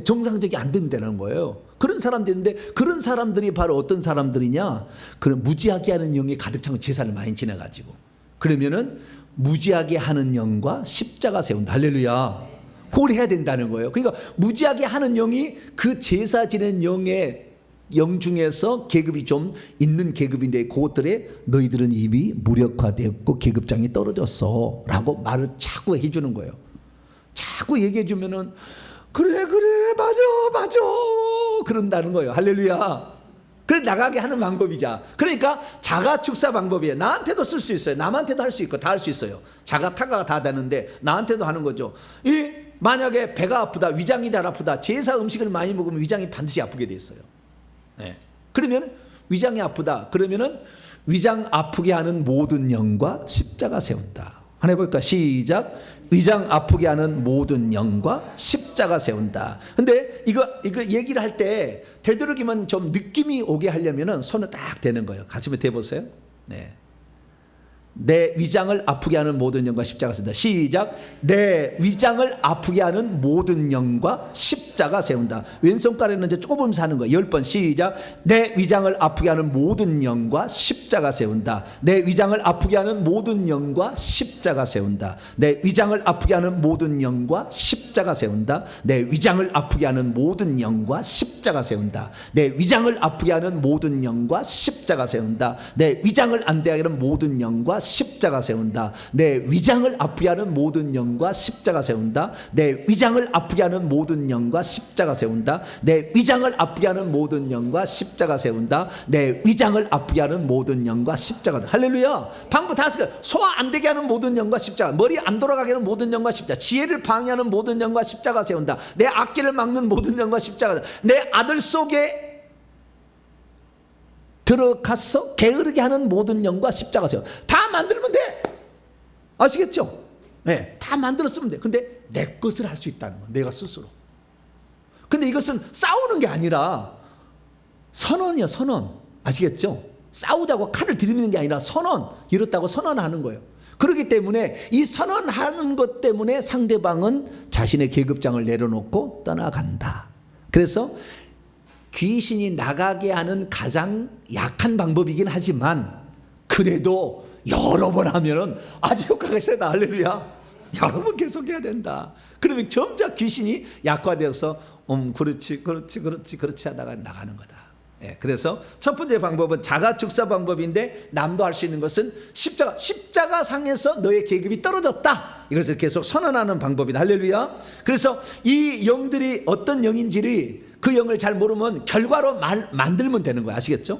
정상적이 안 된다는 거예요. 그런 사람들인데 그런 사람들이 바로 어떤 사람들이냐? 그런 무지하게 하는 영이 가득 찬 제사를 많이 지내가지고 그러면은 무지하게 하는 영과 십자가 세운다. 할렐루야. 그걸 해야 된다는 거예요. 그러니까 무지하게 하는 영이 그 제사 지낸 영의 영 중에서 계급이 좀 있는 계급인데 그것들에 너희들은 이미 무력화되었고 계급장이 떨어졌어 라고 말을 자꾸 해주는 거예요. 자꾸 얘기해 주면은 그래 맞아 그런다는 거예요. 할렐루야. 그래 나가게 하는 방법이자. 그러니까 자가 축사 방법이에요. 나한테도 쓸 수 있어요. 남한테도 할 수 있고 다 할 수 있어요. 자가 타가가 다 되는데 나한테도 하는 거죠. 만약에 배가 아프다, 위장이 잘 아프다, 제사 음식을 많이 먹으면 위장이 반드시 아프게 돼 있어요. 네. 그러면 위장이 아프다. 그러면은 위장 아프게 하는 모든 영과 십자가 세운다. 하나 해볼까? 시작. 위장 아프게 하는 모든 영과 십자가 세운다. 근데 이거 얘기를 할 때 되도록이면 좀 느낌이 오게 하려면은 손을 딱 대는 거예요. 가슴에 대보세요. 네. 내 위장을 아프게 하는 모든 영과 십자가 세운다. 시작. 내 위장을 아프게 하는 모든 영과 십자가 세운다. 왼손가락에는 이제 좁으면서 하는 거예요. 10번 시작. 내 위장을 아프게 하는 모든 영과 십자가 세운다. 내 위장을 아프게 하는 모든 영과 십자가 세운다. 내 위장을 아프게 하는 모든 영과 십자가 세운다. 내 위장을 아프게 하는 모든 영과 십자가 세운다. 내 위장을 아프게 하는 모든 영과 십자가 세운다. 내 위장을 안 되게 하는 모든 영과 십자가 세운다. 내 위장을 아프게 하는 모든 영과 십자가 세운다. 내 위장을 아프게 하는 모든 영과 십자가 세운다. 내 위장을 아프게 하는 모든 영과 십자가 세운다. 내 위장을 아프게 하는 모든 영과 십자가. 할렐루야. 방법 다 했어요. 소화 안 되게 하는 모든 영과 십자가, 머리 안 돌아가게 하는 모든 영과 십자가, 지혜를 방해하는 모든 영과 십자가 세운다. 내 악기를 막는 모든 영과 십자가, 내 아들 속에 들어가서 게으르게 하는 모든 영과 십자가 세워. 다 만들면 돼. 아시겠죠? 네, 다 만들었으면 돼. 근데 내 것을 할 수 있다는 거야. 내가 스스로. 근데 이것은 싸우는 게 아니라 선언이야, 선언. 아시겠죠? 싸우자고 칼을 들이미는 게 아니라 선언. 이렇다고 선언하는 거예요. 그렇기 때문에 이 선언하는 것 때문에 상대방은 자신의 계급장을 내려놓고 떠나간다. 그래서 귀신이 나가게 하는 가장 약한 방법이긴 하지만 그래도 여러 번 하면은 아주 효과가 세다. 할렐루야. 여러 번 계속해야 된다. 그러면 점차 귀신이 약화되어서 그렇지 하다가 나가는 거다. 예, 그래서 첫 번째 방법은 자가 축사 방법인데 남도 할 수 있는 것은 십자가 상에서 너의 계급이 떨어졌다. 이것을 계속 선언하는 방법이다. 할렐루야. 그래서 이 영들이 어떤 영인지를 그 영을 잘 모르면 결과로 만들면 되는 거야. 아시겠죠?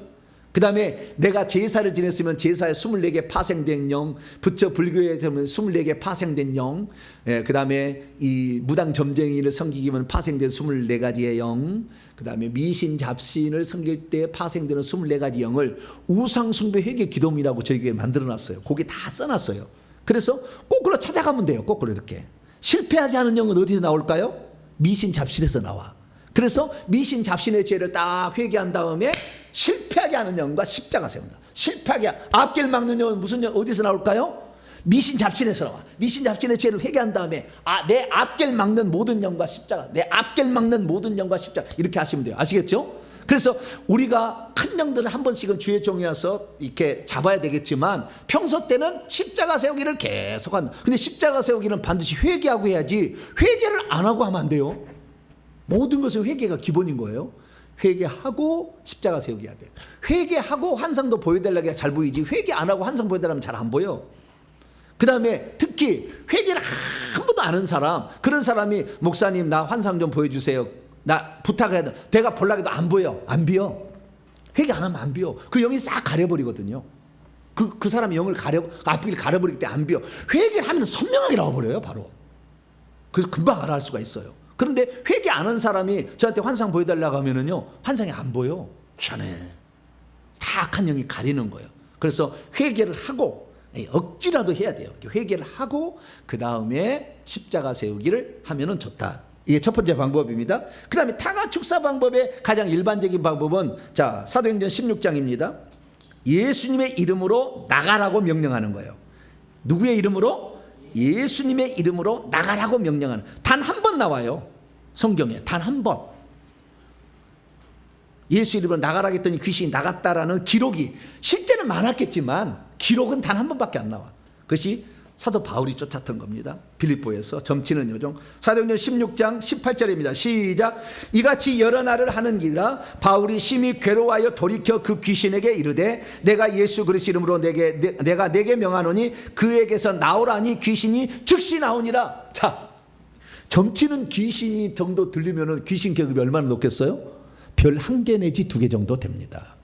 그 다음에 내가 제사를 지냈으면 제사에 24개 파생된 영, 부처 불교에 되면 24개 파생된 영, 그 다음에 이 무당 점쟁이를 섬기기면 파생된 24가지의 영, 그 다음에 미신 잡신을 섬길 때 파생되는 24가지 영을 우상숭배 회개 기도문이라고 저에게 만들어놨어요. 거기 다 써놨어요. 그래서 거꾸로 찾아가면 돼요. 거꾸로 이렇게. 실패하게 하는 영은 어디서 나올까요? 미신 잡신에서 나와. 그래서 미신 잡신의 죄를 딱 회개한 다음에 실패하게 하는 영과 십자가 세운다. 실패하게 앞길 막는 영은 무슨 영 어디서 나올까요? 미신 잡신에서 나와. 미신 잡신의 죄를 회개한 다음에 내 앞길 막는 모든 영과 십자가, 내 앞길 막는 모든 영과 십자가 이렇게 하시면 돼요. 아시겠죠? 그래서 우리가 큰 영들을 한 번씩은 주의 종이라서 이렇게 잡아야 되겠지만 평소 때는 십자가 세우기를 계속 한다. 근데 십자가 세우기는 반드시 회개하고 해야지 회개를 안 하고 하면 안 돼요. 모든 것은 회개가 기본인 거예요. 회개하고 십자가 세우기 해야 돼요. 회개하고 환상도 보여달라고 잘 보이지 회개 안 하고 환상 보여달라면 잘 안 보여. 그 다음에 특히 회개를 한 번도 안 한 사람, 그런 사람이 목사님 나 환상 좀 보여주세요, 나 부탁해야 돼, 내가 보려고 해도 안 보여. 안 비어. 회개 안 하면 안 비어. 그 영이 싹 가려버리거든요. 그 사람의 영을 앞길 가려버리기 때문에 안 비어. 회개를 하면 선명하게 나와버려요 바로. 그래서 금방 알아할 수가 있어요. 그런데 회개 안 한 사람이 저한테 환상 보여달라고 하면은요 환상이 안 보여. 희한해. 다 악한 영이 가리는 거예요. 그래서 회개를 하고 억지라도 해야 돼요. 회개를 하고 그 다음에 십자가 세우기를 하면은 좋다. 이게 첫 번째 방법입니다. 그 다음에 타가 축사 방법의 가장 일반적인 방법은 자 사도행전 16장입니다. 예수님의 이름으로 나가라고 명령하는 거예요. 누구의 이름으로? 예수님의 이름으로 나가라고 명령하는. 단 한 번 나와요 성경에. 단 한 번. 예수 이름으로 나가라 했더니 귀신이 나갔다라는 기록이 실제는 많았겠지만 기록은 단 한 번밖에 안 나와. 그것이 사도 바울이 쫓았던 겁니다. 빌립보에서 점치는 여종. 사도행전 16장 18절입니다. 시작. 이같이 여러 날을 하는 길이라 바울이 심히 괴로워하여 돌이켜 그 귀신에게 이르되 내가 예수 그리스도 이름으로 내가 내게 명하노니 그에게서 나오라니 귀신이 즉시 나오니라. 자, 점치는 귀신이 정도 들리면은 귀신 계급이 얼마나 높겠어요? 별 1개 내지 2개 정도 됩니다.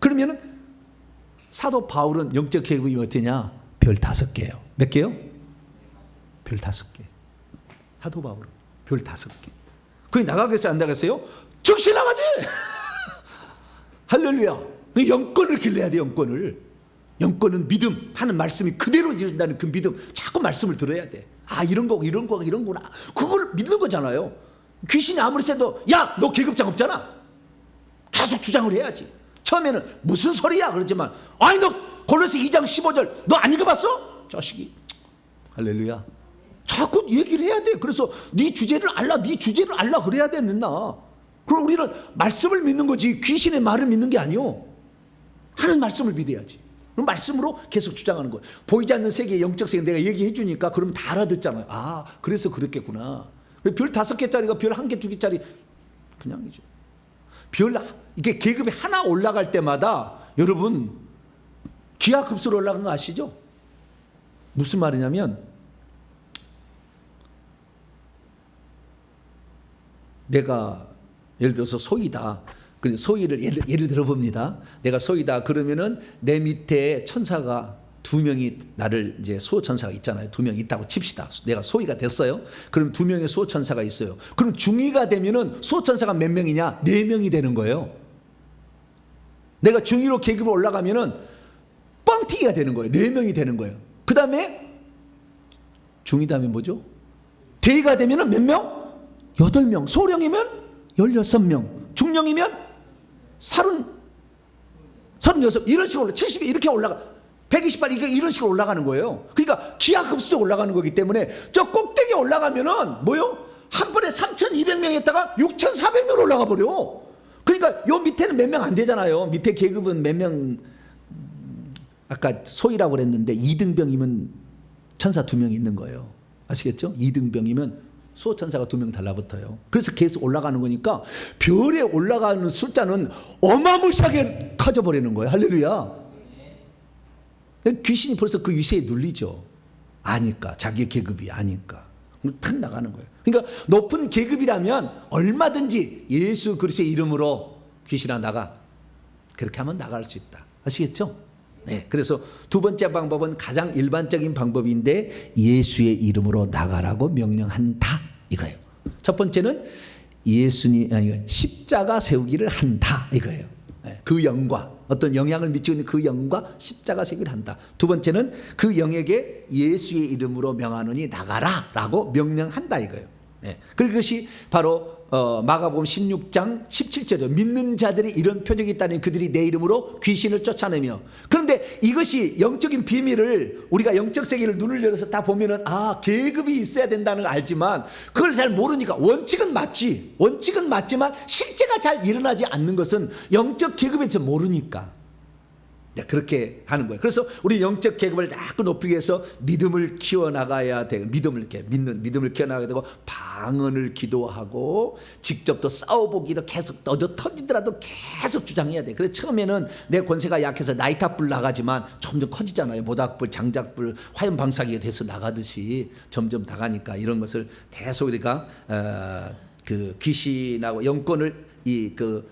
그러면은 사도 바울은 영적 계급이 어떠냐? 별 5개예요. 몇 개요? 별 5개. 사도 바울은 별 5개. 그게 나가겠어요? 안 나가겠어요? 즉시 나가지. 할렐루야. 영권을 길러야 돼. 영권은 믿음 하는 말씀이 그대로 이룬다는 그 믿음. 자꾸 말씀을 들어야 돼. 이런 거구나. 그걸 믿는 거잖아요. 귀신이 아무리 세도 야, 너 계급장 없잖아. 계속 주장을 해야지. 처음에는 무슨 소리야 그러지만 너 골로새 2장 15절 너 안 읽어봤어? 자식이. 할렐루야. 자꾸 얘기를 해야 돼. 그래서 네 주제를 알라 그래야 돼 맨날. 그럼 우리는 말씀을 믿는 거지 귀신의 말을 믿는 게 아니요. 하는 말씀을 믿어야지. 그럼 말씀으로 계속 주장하는 거예요. 보이지 않는 세계 영적 세계 내가 얘기해 주니까 그러면 다 알아듣잖아요. 그래서 그랬겠구나. 별 5개짜리가 별 1개 2개짜리 그냥이죠. 이게 계급이 하나 올라갈 때마다 여러분 기하급수로 올라간 거 아시죠? 무슨 말이냐면 내가 예를 들어서 소이다. 소이를 예를 들어봅니다. 내가 소이다 그러면은 내 밑에 천사가 2명이 나를 이제 수호천사가 있잖아요. 2명 있다고 칩시다. 내가 소이가 됐어요. 그럼 2명의 수호천사가 있어요. 그럼 중위가 되면은 수호천사가 몇 명이냐? 4명이 되는 거예요. 내가 중위로 계급을 올라가면은 뻥튀기가 되는 거예요. 4명이 되는 거예요. 그 다음에 중위 다음에 뭐죠? 대위가 되면은 몇 명? 8명. 소령이면 16명. 중령이면 36. 이런 식으로 70이 이렇게 올라가. 128 이런 식으로 올라가는 거예요. 그러니까 기하급수로 올라가는 거기 때문에 저 꼭대기에 올라가면은 뭐요? 한 번에 3,200명 했다가 6,400명 올라가 버려. 그러니까 요 밑에는 몇 명 안 되잖아요. 밑에 계급은 몇 명, 아까 소위라고 그랬는데 2등병이면 천사 2명 있는 거예요. 아시겠죠? 2등병이면 수호천사가 2명 달라붙어요. 그래서 계속 올라가는 거니까 별에 올라가는 숫자는 어마무시하게 커져버리는 거예요. 할렐루야. 귀신이 벌써 그 위세에 눌리죠. 아니까. 자기의 계급이 아니까. 탁 나가는 거예요. 그러니까 높은 계급이라면 얼마든지 예수 그리스도의 이름으로 귀신아 나가. 그렇게 하면 나갈 수 있다. 아시겠죠? 네. 그래서 두 번째 방법은 가장 일반적인 방법인데 예수의 이름으로 나가라고 명령한다. 이거예요. 첫 번째는 십자가 세우기를 한다. 이거예요. 네. 그 영과 어떤 영향을 미치고 있는 그 영과 십자가 세기를 한다. 두 번째는 그 영에게 예수의 이름으로 명하노니 나가라 라고 명령한다 이거예요. 네. 그것이 바로 마가복음 16장 17절에 믿는 자들이 이런 표적이 있다니 그들이 내 이름으로 귀신을 쫓아내며. 그런데 이것이 영적인 비밀을 우리가 영적 세계를 눈을 열어서 다 보면은 계급이 있어야 된다는 걸 알지만 그걸 잘 모르니까 원칙은 맞지만 실제가 잘 일어나지 않는 것은 영적 계급에서 모르니까 그렇게 하는 거예요. 그래서 우리 영적 계급을 자꾸 높이기 위해서 믿음을 키워나가야 돼. 믿음을 키워나가야 되고 방언을 기도하고 직접 또 싸워보기도 계속 얻어 터지더라도 계속 주장해야 돼. 그래서 처음에는 내 권세가 약해서 나이탑불 나가지만 점점 커지잖아요. 모닥불, 장작불, 화염방사기가 돼서 나가듯이 점점 나가니까 이런 것을 계속 우리가 그 귀신하고 영권을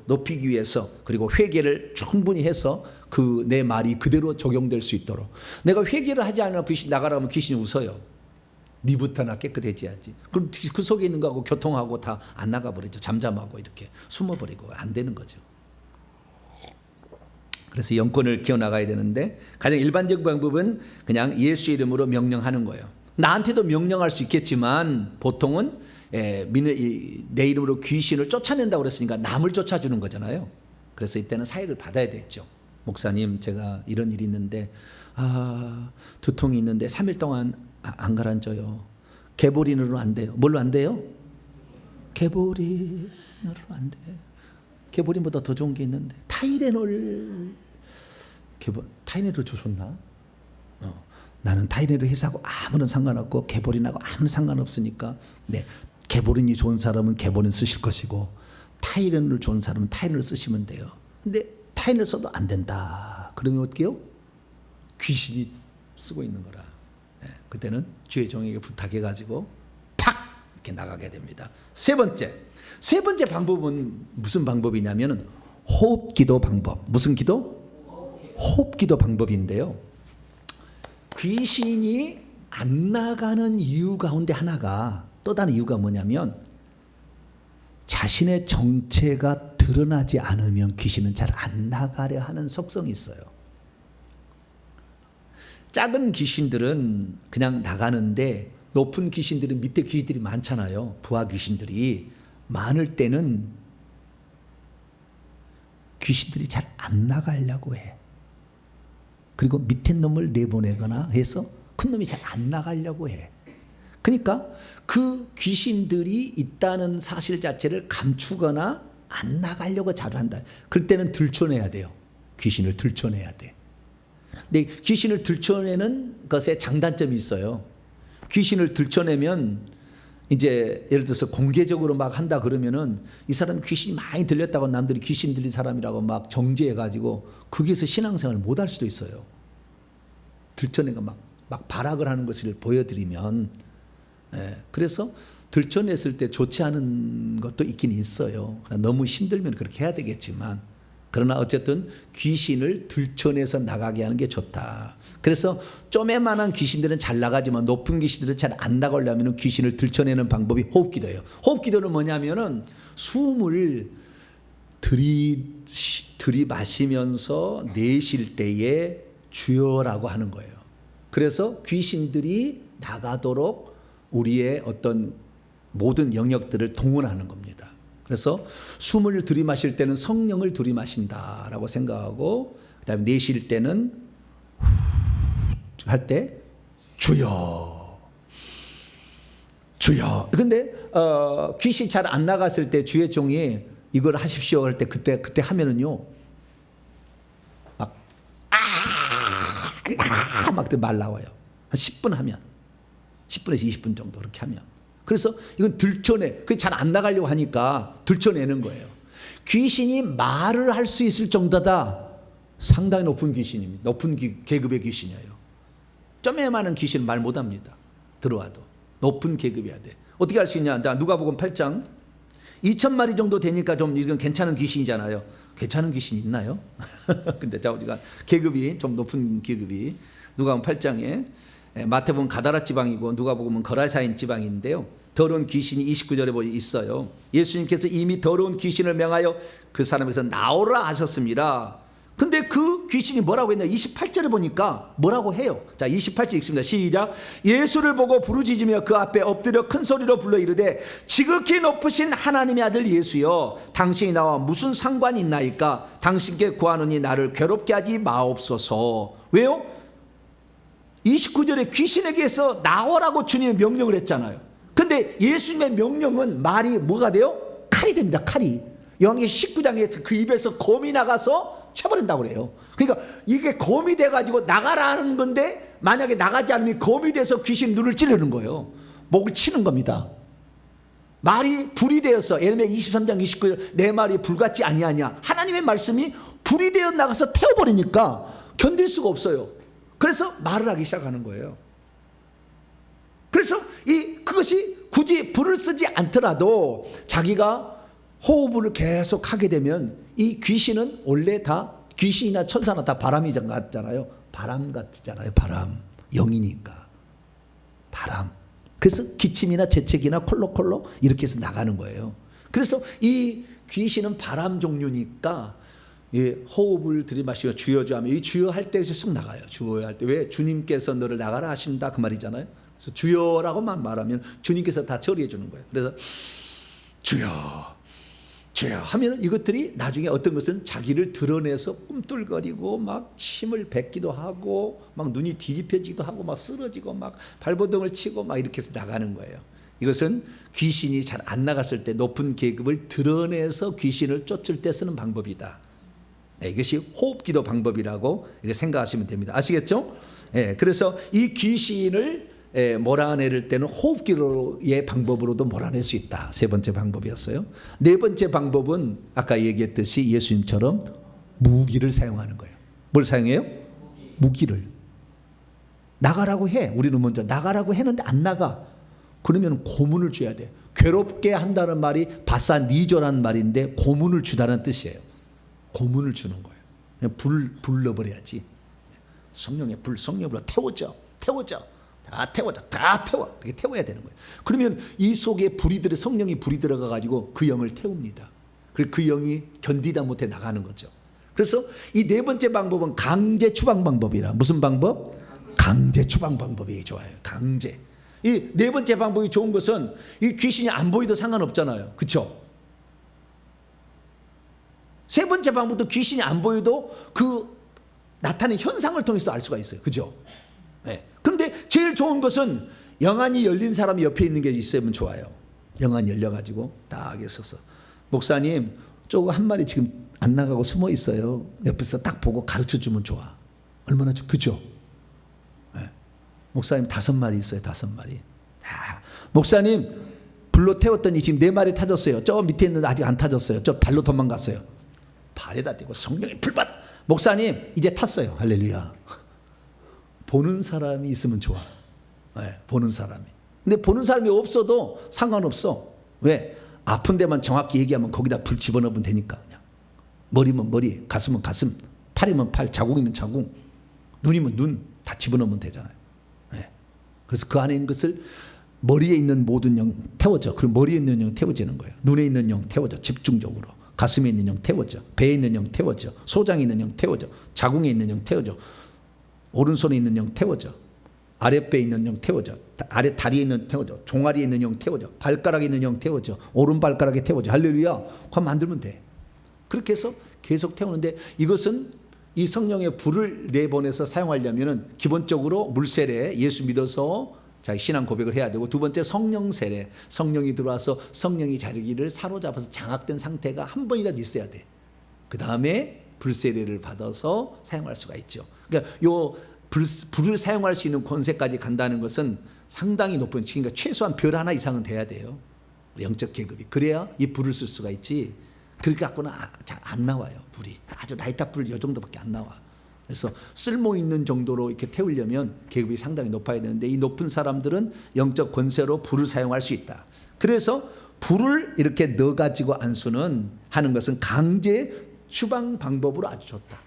높이기 위해서 그리고 회개를 충분히 해서 내 말이 그대로 적용될 수 있도록. 내가 회개를 하지 않으면 귀신 나가라면 귀신이 웃어요. 니부터나 깨끗해져야지. 그럼 그 속에 있는 거하고 교통하고 다 안 나가버리죠. 잠잠하고 이렇게 숨어버리고 안 되는 거죠. 그래서 영권을 키워나가야 되는데 가장 일반적 방법은 그냥 예수 이름으로 명령하는 거예요. 나한테도 명령할 수 있겠지만 보통은 내 이름으로 귀신을 쫓아낸다고 그랬으니까 남을 쫓아주는 거잖아요. 그래서 이때는 사역을 받아야 됐죠. 목사님, 제가 이런 일이 있는데 두통이 있는데 3일 동안 안 가라앉아요. 개보린으로 안 돼요. 뭘로 안 돼요? 개보린으로 안 돼. 개보린보다 더 좋은 게 있는데 타이레놀. 타이레놀 좋나? 나는 타이레놀 회사하고 아무런 상관없고 개보린하고 아무런 상관없으니까 개보린이 좋은 사람은 개보린 쓰실 것이고 타이레놀 좋은 사람은 타이레놀 쓰시면 돼요. 근데 타이레놀 써도 안 된다. 그러면 어떻게 해요? 귀신이 쓰고 있는 거라. 그때는 주의 종에게 부탁해가지고 팍 이렇게 나가게 됩니다. 세 번째 방법은 무슨 방법이냐면은 호흡기도 방법. 무슨 기도? 호흡기도 방법인데요. 귀신이 안 나가는 이유 가운데 하나가 또 다른 이유가 뭐냐면 자신의 정체가 드러나지 않으면 귀신은 잘 안 나가려 하는 속성이 있어요. 작은 귀신들은 그냥 나가는데 높은 귀신들은 밑에 귀신들이 많잖아요. 부하 귀신들이 많을 때는 귀신들이 잘 안 나가려고 해. 그리고 밑에 놈을 내보내거나 해서 큰 놈이 잘 안 나가려고 해. 그러니까 그 귀신들이 있다는 사실 자체를 감추거나 안 나가려고 자주 한다. 그럴 때는 들춰내야 돼요. 귀신을 들춰내야 돼. 근데 귀신을 들춰내는 것에 장단점이 있어요. 귀신을 들춰내면 이제 예를 들어서 공개적으로 막 한다 그러면은 이 사람이 귀신이 많이 들렸다고 남들이 귀신 들린 사람이라고 막 정죄해가지고 거기서 신앙생활을 못 할 수도 있어요. 들춰내가 막 발악을 하는 것을 보여드리면. 그래서 들춰냈을 때 좋지 않은 것도 있긴 있어요. 너무 힘들면 그렇게 해야 되겠지만 그러나 어쨌든 귀신을 들춰내서 나가게 하는 게 좋다. 그래서 쪼매만한 귀신들은 잘 나가지만 높은 귀신들은 잘 안 나가려면 귀신을 들춰내는 방법이 호흡기도예요. 호흡기도는 뭐냐면은 숨을 들이마시면서 내쉴 때에 주여라고 하는 거예요. 그래서 귀신들이 나가도록 우리의 어떤 모든 영역들을 동원하는 겁니다. 그래서 숨을 들이마실 때는 성령을 들이마신다라고 생각하고 그다음에 내쉴 때는 할 때 주여 주여. 근데 귀신 잘 안 나갔을 때 주의 종이 이걸 하십시오 할 때 그때 하면은요 막 말 나와요. 한 10분 하면 10분에서 20분 정도 그렇게 하면. 그래서 이건 들춰내. 그게 잘 안 나가려고 하니까 들춰내는 거예요. 귀신이 말을 할 수 있을 정도다. 상당히 높은 귀신입니다. 높은 계급의 귀신이에요. 쪼매만한 귀신은 말 못합니다. 들어와도 높은 계급이어야 돼. 어떻게 할 수 있냐? 누가복음 8장 2,000마리 정도 되니까 좀 이건 괜찮은 귀신이잖아요. 괜찮은 귀신이 있나요? 근데 우리가 계급이 좀 높은 계급이 누가복음 8장에 마태복음 가다라 지방이고 누가복음은 거라사인 지방인데요. 더러운 귀신이 29절에 있어요. 예수님께서 이미 더러운 귀신을 명하여 그 사람에게서 나오라 하셨습니다. 근데 그 귀신이 뭐라고 했냐? 28절에 보니까 뭐라고 해요? 자, 28절 읽습니다. 시작. 예수를 보고 부르짖으며 그 앞에 엎드려 큰 소리로 불러 이르되 지극히 높으신 하나님의 아들 예수여, 당신이 나와 무슨 상관이 있나이까? 당신께 구하노니 나를 괴롭게 하지 마옵소서. 왜요? 29절에 귀신에게서 나오라고 주님이 명령을 했잖아요. 근데 예수님의 명령은 말이 뭐가 돼요? 칼이 됩니다. 칼이. 요한계시록 19장에서 그 입에서 곰이 나가서 쳐버린다고 그래요. 그러니까 이게 곰이 돼가지고 나가라는 건데, 만약에 나가지 않으면 곰이 돼서 귀신 눈을 찌르는 거예요. 목을 치는 겁니다. 말이 불이 되어서, 예레미야 23장 29절 내 말이 불같지 아니하냐, 하나님의 말씀이 불이 되어 나가서 태워버리니까 견딜 수가 없어요. 그래서 말을 하기 시작하는 거예요. 그래서 그것이 굳이 불을 쓰지 않더라도 자기가 호흡을 계속 하게 되면 이 귀신은 원래 다, 귀신이나 천사나 다 바람이 같잖아요. 바람 같잖아요. 바람. 영이니까. 바람. 그래서 기침이나 재채기나 콜록콜록 이렇게 해서 나가는 거예요. 그래서 이 귀신은 바람 종류니까 호흡을 들이마시며 주여 주여 하면 이 주여 할 때 쑥 나가요. 주여 할 때. 왜? 주님께서 너를 나가라 하신다 그 말이잖아요. 그래서 주여라고만 말하면 주님께서 다 처리해 주는 거예요. 그래서 주여 주여 하면 이것들이 나중에 어떤 것은 자기를 드러내서 꿈틀거리고 막 침을 뱉기도 하고 막 눈이 뒤집혀지기도 하고 막 쓰러지고 막 발버둥을 치고 막 이렇게 해서 나가는 거예요. 이것은 귀신이 잘 안 나갔을 때 높은 계급을 드러내서 귀신을 쫓을 때 쓰는 방법이다. 이것이 호흡기도 방법이라고 이렇게 생각하시면 됩니다. 아시겠죠? 그래서 이 귀신을 몰아내릴 때는 호흡기로의 방법으로도 몰아낼 수 있다. 세 번째 방법이었어요. 네 번째 방법은 아까 얘기했듯이 예수님처럼 무기를 사용하는 거예요. 뭘 사용해요? 무기를. 나가라고 해. 우리는 먼저 나가라고 했는데 안 나가. 그러면 고문을 줘야 돼. 괴롭게 한다는 말이 바사니조라는 말인데 고문을 주다는 뜻이에요. 고문을 주는 거예요. 그냥 불 넣어버려야지. 성령의 불, 성령으로 태워져. 다 태워. 이렇게 태워야 되는 거예요. 그러면 이 속에 성령이 불이 들어가 가지고 그 영을 태웁니다. 그리고 그 영이 견디다 못해 나가는 거죠. 그래서 이 네 번째 방법은 강제 추방 방법이라. 무슨 방법? 강제 추방 방법이 좋아요. 강제. 이 네 번째 방법이 좋은 것은 이 귀신이 안 보이도 상관없잖아요. 그렇죠? 세 번째 방법도 귀신이 안 보여도 그 나타나는 현상을 통해서 알 수가 있어요. 그죠? 그런데 제일 좋은 것은 영안이 열린 사람이 옆에 있는 게 있으면 좋아요. 영안이 열려가지고 딱 있어서 목사님 저거 한 마리 지금 안 나가고 숨어 있어요. 옆에서 딱 보고 가르쳐주면 좋아. 얼마나 좋, 그죠? 목사님 5마리 있어요. 5마리. 목사님 불로 태웠더니 지금 4마리 타졌어요. 저 밑에 있는데 아직 안 타졌어요. 저 발로 도망갔어요. 발에다 대고 성령의 불받아. 목사님 이제 탔어요. 할렐루야. 보는 사람이 있으면 좋아. 보는 사람이. 근데 보는 사람이 없어도 상관없어. 왜? 아픈 데만 정확히 얘기하면 거기다 불 집어넣으면 되니까. 그냥. 머리면 머리, 가슴은 가슴, 팔이면 팔, 자궁이면 자궁, 눈이면 눈 다 집어넣으면 되잖아요. 그래서 그 안에 있는 것을 머리에 있는 모든 영 태워져. 그럼 머리에 있는 영 태워지는 거예요. 눈에 있는 영 태워져. 집중적으로. 가슴에 있는 영 태워져. 배에 있는 영 태워져. 소장에 있는 영 태워져. 자궁에 있는 영 태워져. 오른손에 있는 영 태워져. 아랫배에 있는 영 태워져. 아래 다리에 있는 태워져. 종아리에 있는 영 태워져. 발가락에 있는 영 태워져. 오른발가락에 태워져. 할렐루야. 그거 만들면 돼. 그렇게 해서 계속 태우는데 이것은 이 성령의 불을 내보내서 사용하려면은 기본적으로 물세례, 예수 믿어서 자기 신앙 고백을 해야 되고, 두 번째 성령 세례, 성령이 들어와서 성령이 자기를 사로잡아서 장악된 상태가 한 번이라도 있어야 돼. 그 다음에 불세례를 받아서 사용할 수가 있죠. 그러니까 요 불을 사용할 수 있는 권세까지 간다는 것은 상당히 높은, 그러니까 최소한 별 하나 이상은 돼야 돼요. 영적 계급이. 그래야 이 불을 쓸 수가 있지. 그렇게 갖고는 잘 안 나와요. 불이. 아주 라이터 불 이 정도밖에 안 나와. 그래서 쓸모 있는 정도로 이렇게 태우려면 계급이 상당히 높아야 되는데, 이 높은 사람들은 영적 권세로 불을 사용할 수 있다. 그래서 불을 이렇게 넣어가지고 안수는 하는 것은 강제 추방 방법으로 아주 좋다.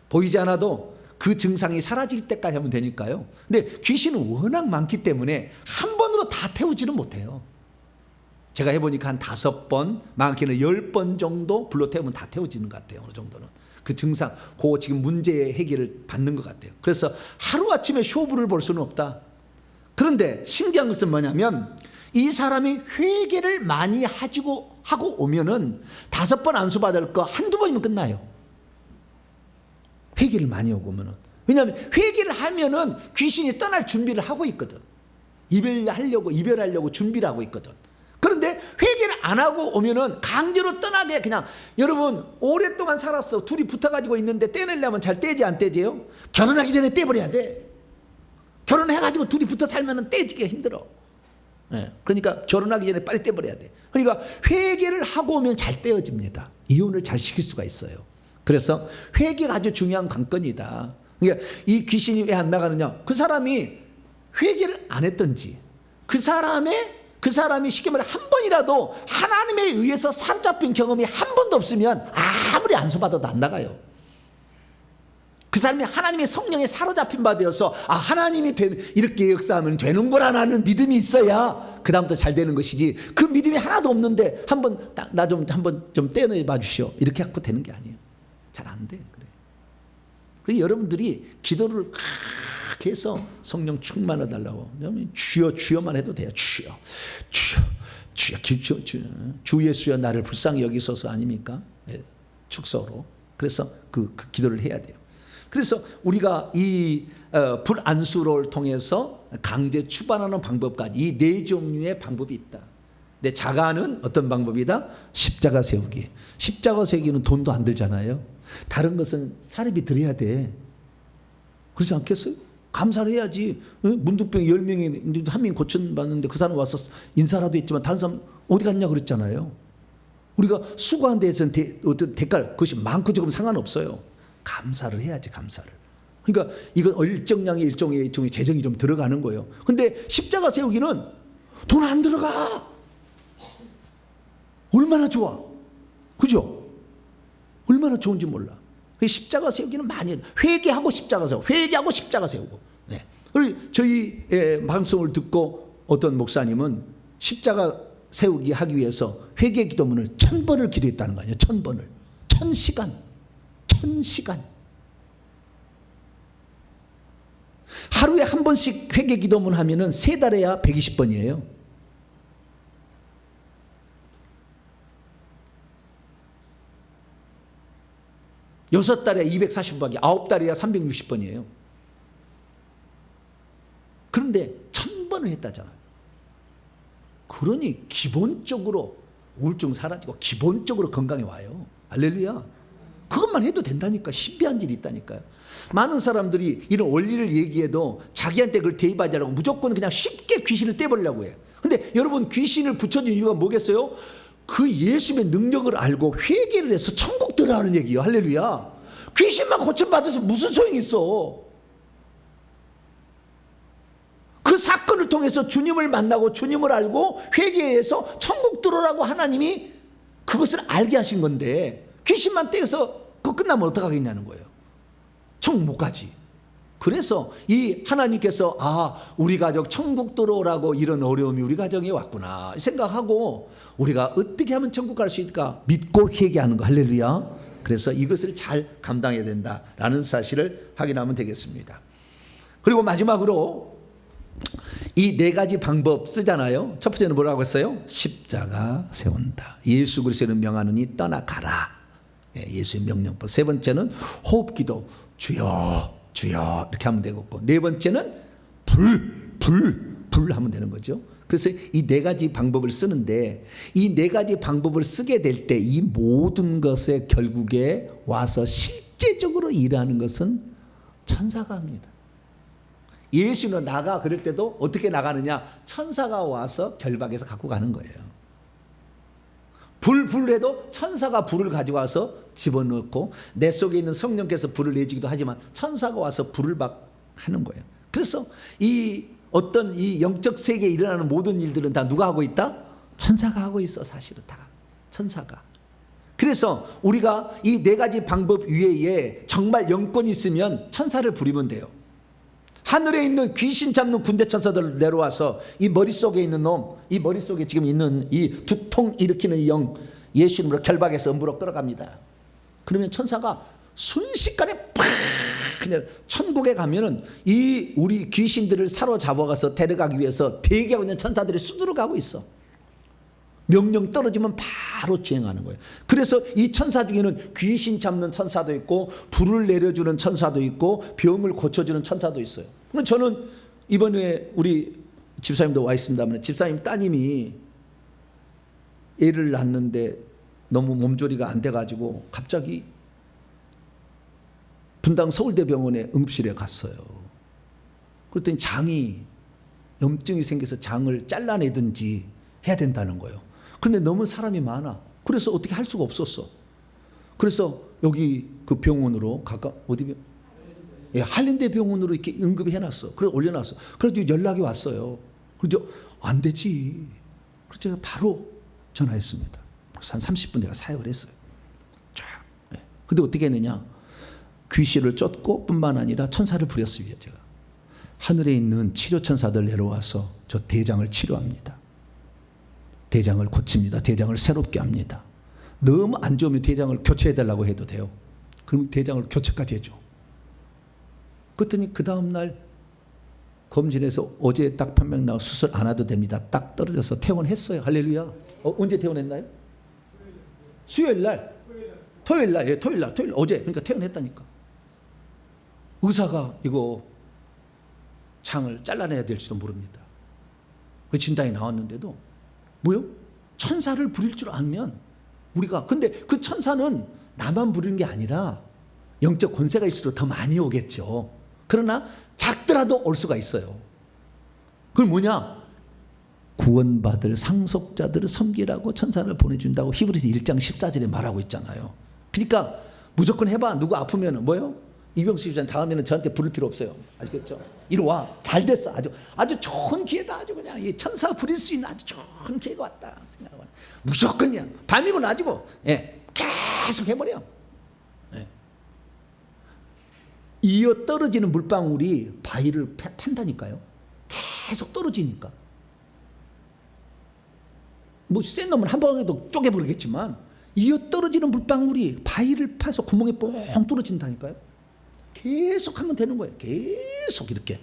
보이지 않아도 그 증상이 사라질 때까지 하면 되니까요. 근데 귀신은 워낙 많기 때문에 한 번으로 다 태우지는 못해요. 제가 해보니까 한 5번, 많게는 10번 정도 불로 태우면 다 태워지는 것 같아요. 어느 정도는. 그 증상, 그 지금 문제의 해결을 받는 것 같아요. 그래서 하루아침에 쇼부를 볼 수는 없다. 그런데 신기한 것은 뭐냐면 이 사람이 회개를 많이 하고 오면은 5번 안수 받을 거 한두 번이면 끝나요. 회개를 많이 하고 오면은. 왜냐하면 회개를 하면은 귀신이 떠날 준비를 하고 있거든. 이별하려고 준비를 하고 있거든. 그런데 회개를 안 하고 오면은 강제로 떠나게 그냥, 여러분 오랫동안 살았어. 둘이 붙어가지고 있는데 떼내려면 잘 떼지 안 떼지요? 결혼하기 전에 떼버려야 돼. 결혼해가지고 둘이 붙어 살면은 떼지기가 힘들어. 네. 그러니까 결혼하기 전에 빨리 떼버려야 돼. 그러니까 회개를 하고 오면 잘 떼어집니다. 이혼을 잘 시킬 수가 있어요. 그래서 회개가 아주 중요한 관건이다. 그러니까 이 귀신이 왜 안 나가느냐? 그 사람이 회개를 안 했던지, 그 사람이 쉽게 말해 한 번이라도 하나님에 의해서 사로잡힌 경험이 한 번도 없으면 아무리 안수 받아도 안 나가요. 그 사람이 하나님의 성령에 사로잡힌 바 되어서 하나님이 이렇게 역사하면 되는 거라는 믿음이 있어야 그 다음부터 잘 되는 것이지, 그 믿음이 하나도 없는데 한번 좀 떼어봐 주시오 이렇게 갖고 되는 게 아니에요. 잘 안 돼. 그래. 그래서 여러분들이 기도를 해서 성령 충만을 달라고 주여 주여만 해도 돼요. 주여 주 예수여 나를 불쌍히 여기소서 아닙니까? 축소로. 그래서 그 기도를 해야 돼요. 그래서 우리가 이 불안수를 통해서 강제 추반하는 방법까지 이 4종류의 방법이 있다. 근데 자가는 어떤 방법이다? 십자가 세우기. 십자가 세우기는 돈도 안 들잖아요. 다른 것은 사례비 드려야 돼. 그렇지 않겠어요? 감사를 해야지. 문득병 10명이 한 명이 고쳐봤는데 그 사람 와서 인사라도 했지만 다른 사람 어디 갔냐 그랬잖아요. 우리가 수고한 데에서는 어떤 대가를, 그것이 많고 적으면 상관없어요. 감사를 해야지, 감사를. 그러니까 이건 일정량의 재정이 좀 들어가는 거예요. 근데 십자가 세우기는 돈 안 들어가. 얼마나 좋아. 그죠? 얼마나 좋은지 몰라. 십자가 세우기는 많이 해요. 회개하고 십자가 세우고, 회개하고 십자가 세우고. 네. 그리고 저희 방송을 듣고 어떤 목사님은 십자가 세우기 하기 위해서 회개 기도문을 1000번을 기도했다는 거 아니에요. 1000번을. 1000시간. 하루에 한 번씩 회개 기도문 하면은 3달에야 120번이에요. 여섯 달에 240번이, 9달이야 360번이에요. 그런데 1000번을 했다잖아요. 그러니 기본적으로 우울증 사라지고 기본적으로 건강에 와요. 할렐루야. 그것만 해도 된다니까. 신비한 일이 있다니까요. 많은 사람들이 이런 원리를 얘기해도 자기한테 그걸 대입하지 않고 무조건 그냥 쉽게 귀신을 떼버리려고 해요. 근데 여러분, 귀신을 붙여준 이유가 뭐겠어요? 그 예수의 능력을 알고 회개를 해서 천국 들어가는 얘기예요. 할렐루야. 귀신만 고침받아서 무슨 소용이 있어. 그 사건을 통해서 주님을 만나고 주님을 알고 회개해서 천국 들어라고 하나님이 그것을 알게 하신 건데, 귀신만 떼서 그거 끝나면 어떡하겠냐는 거예요. 천국 못 가지. 그래서 이 하나님께서 우리 가족 천국 들어오라고 이런 어려움이 우리 가정에 왔구나 생각하고 우리가 어떻게 하면 천국 갈 수 있을까 믿고 회개하는 거. 할렐루야. 그래서 이것을 잘 감당해야 된다라는 사실을 확인하면 되겠습니다. 그리고 마지막으로 이 4가지 방법 쓰잖아요. 첫 번째는 뭐라고 했어요? 십자가 세운다. 예수 그리스도를 명하느니 떠나가라. 예수의 명령법. 세 번째는 호흡기도. 주여 주여 이렇게 하면 되겠고, 4번째는 불 하면 되는 거죠. 그래서 이 4가지 방법을 쓰는데, 이 4가지 방법을 쓰게 될 때 이 모든 것의 결국에 와서 실제적으로 일하는 것은 천사가 합니다. 예수는 나가 그럴 때도 어떻게 나가느냐? 천사가 와서 결박해서 갖고 가는 거예요. 불해도 천사가 불을 가지고 와서 집어넣고, 내 속에 있는 성령께서 불을 내주기도 하지만 천사가 와서 불을 하는 거예요. 그래서 이 어떤 이 영적 세계에 일어나는 모든 일들은 다 누가 하고 있다? 천사가 하고 있어. 사실은 다 천사가. 그래서 우리가 이 4가지 방법 위에 정말 영권이 있으면 천사를 부리면 돼요. 하늘에 있는 귀신 잡는 군대 천사들 내려와서 이 머릿속에 있는 놈, 이 머릿속에 지금 있는 이 두통 일으키는 영, 예수 이름으로 결박해서 음부로 끌어갑니다. 그러면 천사가 순식간에 팍 그냥 천국에 가면은 이 우리 귀신들을 사로잡아가서 데려가기 위해서 대기하고 있는 천사들이 수두룩 가고 있어. 명령 떨어지면 바로 주행하는 거예요. 그래서 이 천사 중에는 귀신 잡는 천사도 있고 불을 내려주는 천사도 있고 병을 고쳐주는 천사도 있어요. 그럼 저는 이번에 우리 집사님도 와 있습니다만 집사님 따님이 애를 낳는데 너무 몸조리가 안 돼가지고 갑자기 분당 서울대병원에 응급실에 갔어요. 그랬더니 장이 염증이 생겨서 장을 잘라내든지 해야 된다는 거예요. 그런데 너무 사람이 많아. 그래서 어떻게 할 수가 없었어. 그래서 여기 그 병원으로 어디 병? 예, 한림대 병원으로 이렇게 응급해 놨어. 그래 올려놨어. 그래도 연락이 왔어요. 그래서 안 되지. 그래서 제가 바로 전화했습니다. 그래서 한 30분 내가 사역을 했어요. 쫙. 예. 근데 어떻게 했느냐? 귀신을 쫓고 뿐만 아니라 천사를 부렸어요. 제가 하늘에 있는 치료 천사들 내려와서 저 대장을 치료합니다. 대장을 고칩니다. 대장을 새롭게 합니다. 너무 안 좋으면 대장을 교체해달라고 해도 돼요. 그럼 대장을 교체까지 해줘. 그랬더니 그 다음날 검진해서 어제 딱 판명 나와 수술 안 해도 됩니다. 딱 떨어져서 퇴원했어요. 할렐루야. 언제 퇴원했나요? 수요일날. 토요일날. 예, 토요일 어제. 그러니까 퇴원했다니까. 의사가 이거 장을 잘라내야 될지도 모릅니다. 그 진단이 나왔는데도 뭐요? 천사를 부릴 줄 알면 우리가 근데 그 천사는 나만 부리는 게 아니라 영적 권세가 있을수록 더 많이 오겠죠. 그러나 작더라도 올 수가 있어요. 그건 뭐냐? 구원받을 상속자들을 섬기라고 천사를 보내준다고 히브리서 1장 14절에 말하고 있잖아요. 그러니까 무조건 해봐. 누구 아프면 뭐요? 이병수 집사님 다음에는 저한테 부를 필요 없어요. 아시겠죠? 이리 와. 잘 됐어. 아주 좋은 기회다. 아주 그냥 이 천사 부릴 수 있는 아주 좋은 기회가 왔다. 생각하고 무조건 그냥 밤이고 낮이고 예, 계속 해버려. 예. 이어 떨어지는 물방울이 바위를 판다니까요. 계속 떨어지니까. 뭐 센 놈은 한 방에도 쪼개버리겠지만 이어 떨어지는 물방울이 바위를 파서 구멍에 뻥 뚫어진다니까요. 계속 하면 되는 거예요. 계속 이렇게.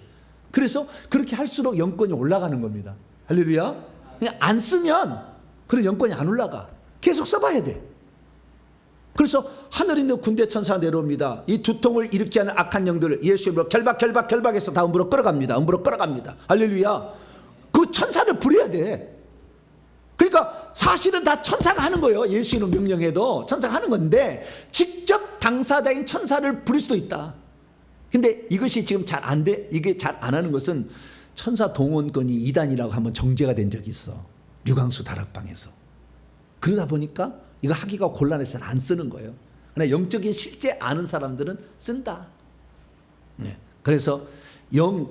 그래서 그렇게 할수록 영권이 올라가는 겁니다. 할렐루야. 그냥 안 쓰면 그런 영권이 안 올라가. 계속 써봐야 돼. 그래서 하늘에 있는 군대 천사가 내려옵니다. 이 두통을 일으키는 악한 영들을 예수의 이름으로 결박해서 다 음부로 끌어갑니다. 음부로 끌어갑니다. 할렐루야. 그 천사를 부려야 돼. 그러니까 사실은 다 천사가 하는 거예요. 예수님 명령해도 천사가 하는 건데 직접 당사자인 천사를 부릴 수도 있다. 근데 이것이 지금 잘 안 돼. 이게 잘 안 하는 것은 천사 동원권이 이단이라고 한번 정죄가 된 적이 있어. 유광수 다락방에서. 그러다 보니까 이거 하기가 곤란해서 잘 안 쓰는 거예요. 그러나 영적인 실제 아는 사람들은 쓴다. 네. 그래서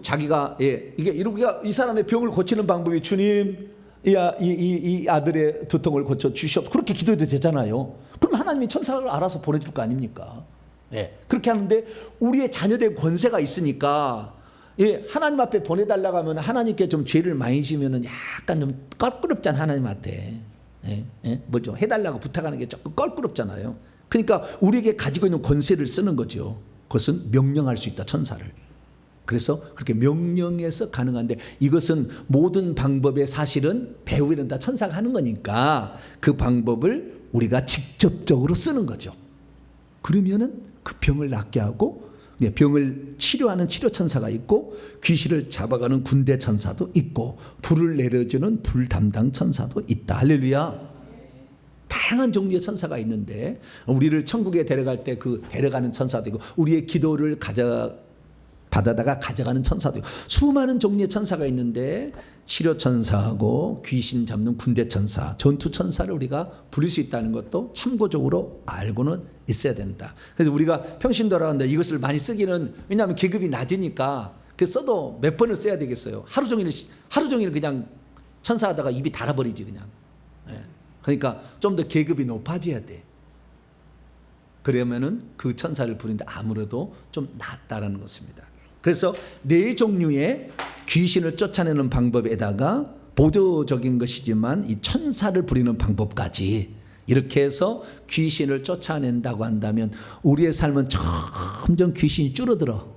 자기가 이게 우리가 이 사람의 병을 고치는 방법이 주님 이 아들의 두통을 고쳐 주시옵소서 그렇게 기도해도 되잖아요. 그럼 하나님이 천사를 알아서 보내줄 거 아닙니까? 예, 그렇게 하는데 우리의 자녀된 권세가 있으니까 하나님 앞에 보내달라고 하면 하나님께 좀 죄를 많이 지면은 약간 좀 껄끄럽잖아. 하나님한테 뭐 좀 해달라고 부탁하는 게 조금 껄끄럽잖아요. 그러니까 우리에게 가지고 있는 권세를 쓰는 거죠. 그것은 명령할 수 있다. 천사를. 그래서 그렇게 명령해서 가능한데 이것은 모든 방법에 사실은 배우는 다 천사가 하는 거니까 그 방법을 우리가 직접적으로 쓰는 거죠. 그러면은 그 병을 낫게 하고 병을 치료하는 치료 천사가 있고 귀신을 잡아가는 군대 천사도 있고 불을 내려주는 불 담당 천사도 있다. 할렐루야. 다양한 종류의 천사가 있는데 우리를 천국에 데려갈 때 그 데려가는 천사도 있고 우리의 기도를 받아다가 가져가는 천사도 있고 수많은 종류의 천사가 있는데 치료 천사하고 귀신 잡는 군대 천사, 전투 천사를 우리가 부릴 수 있다는 것도 참고적으로 알고는 있어야 된다. 그래서 우리가 평신도라는데 이것을 많이 쓰기는 왜냐하면 계급이 낮으니까 그 써도 몇 번을 써야 되겠어요. 하루 종일 그냥 천사하다가 입이 닳아버리지 그냥. 그러니까 좀 더 계급이 높아져야 돼. 그러면은 그 천사를 부리는데 아무래도 좀 낫다라는 것입니다. 그래서 네 종류의 귀신을 쫓아내는 방법에다가 보조적인 것이지만 이 천사를 부리는 방법까지 이렇게 해서 귀신을 쫓아낸다고 한다면 우리의 삶은 점점 귀신이 줄어들어.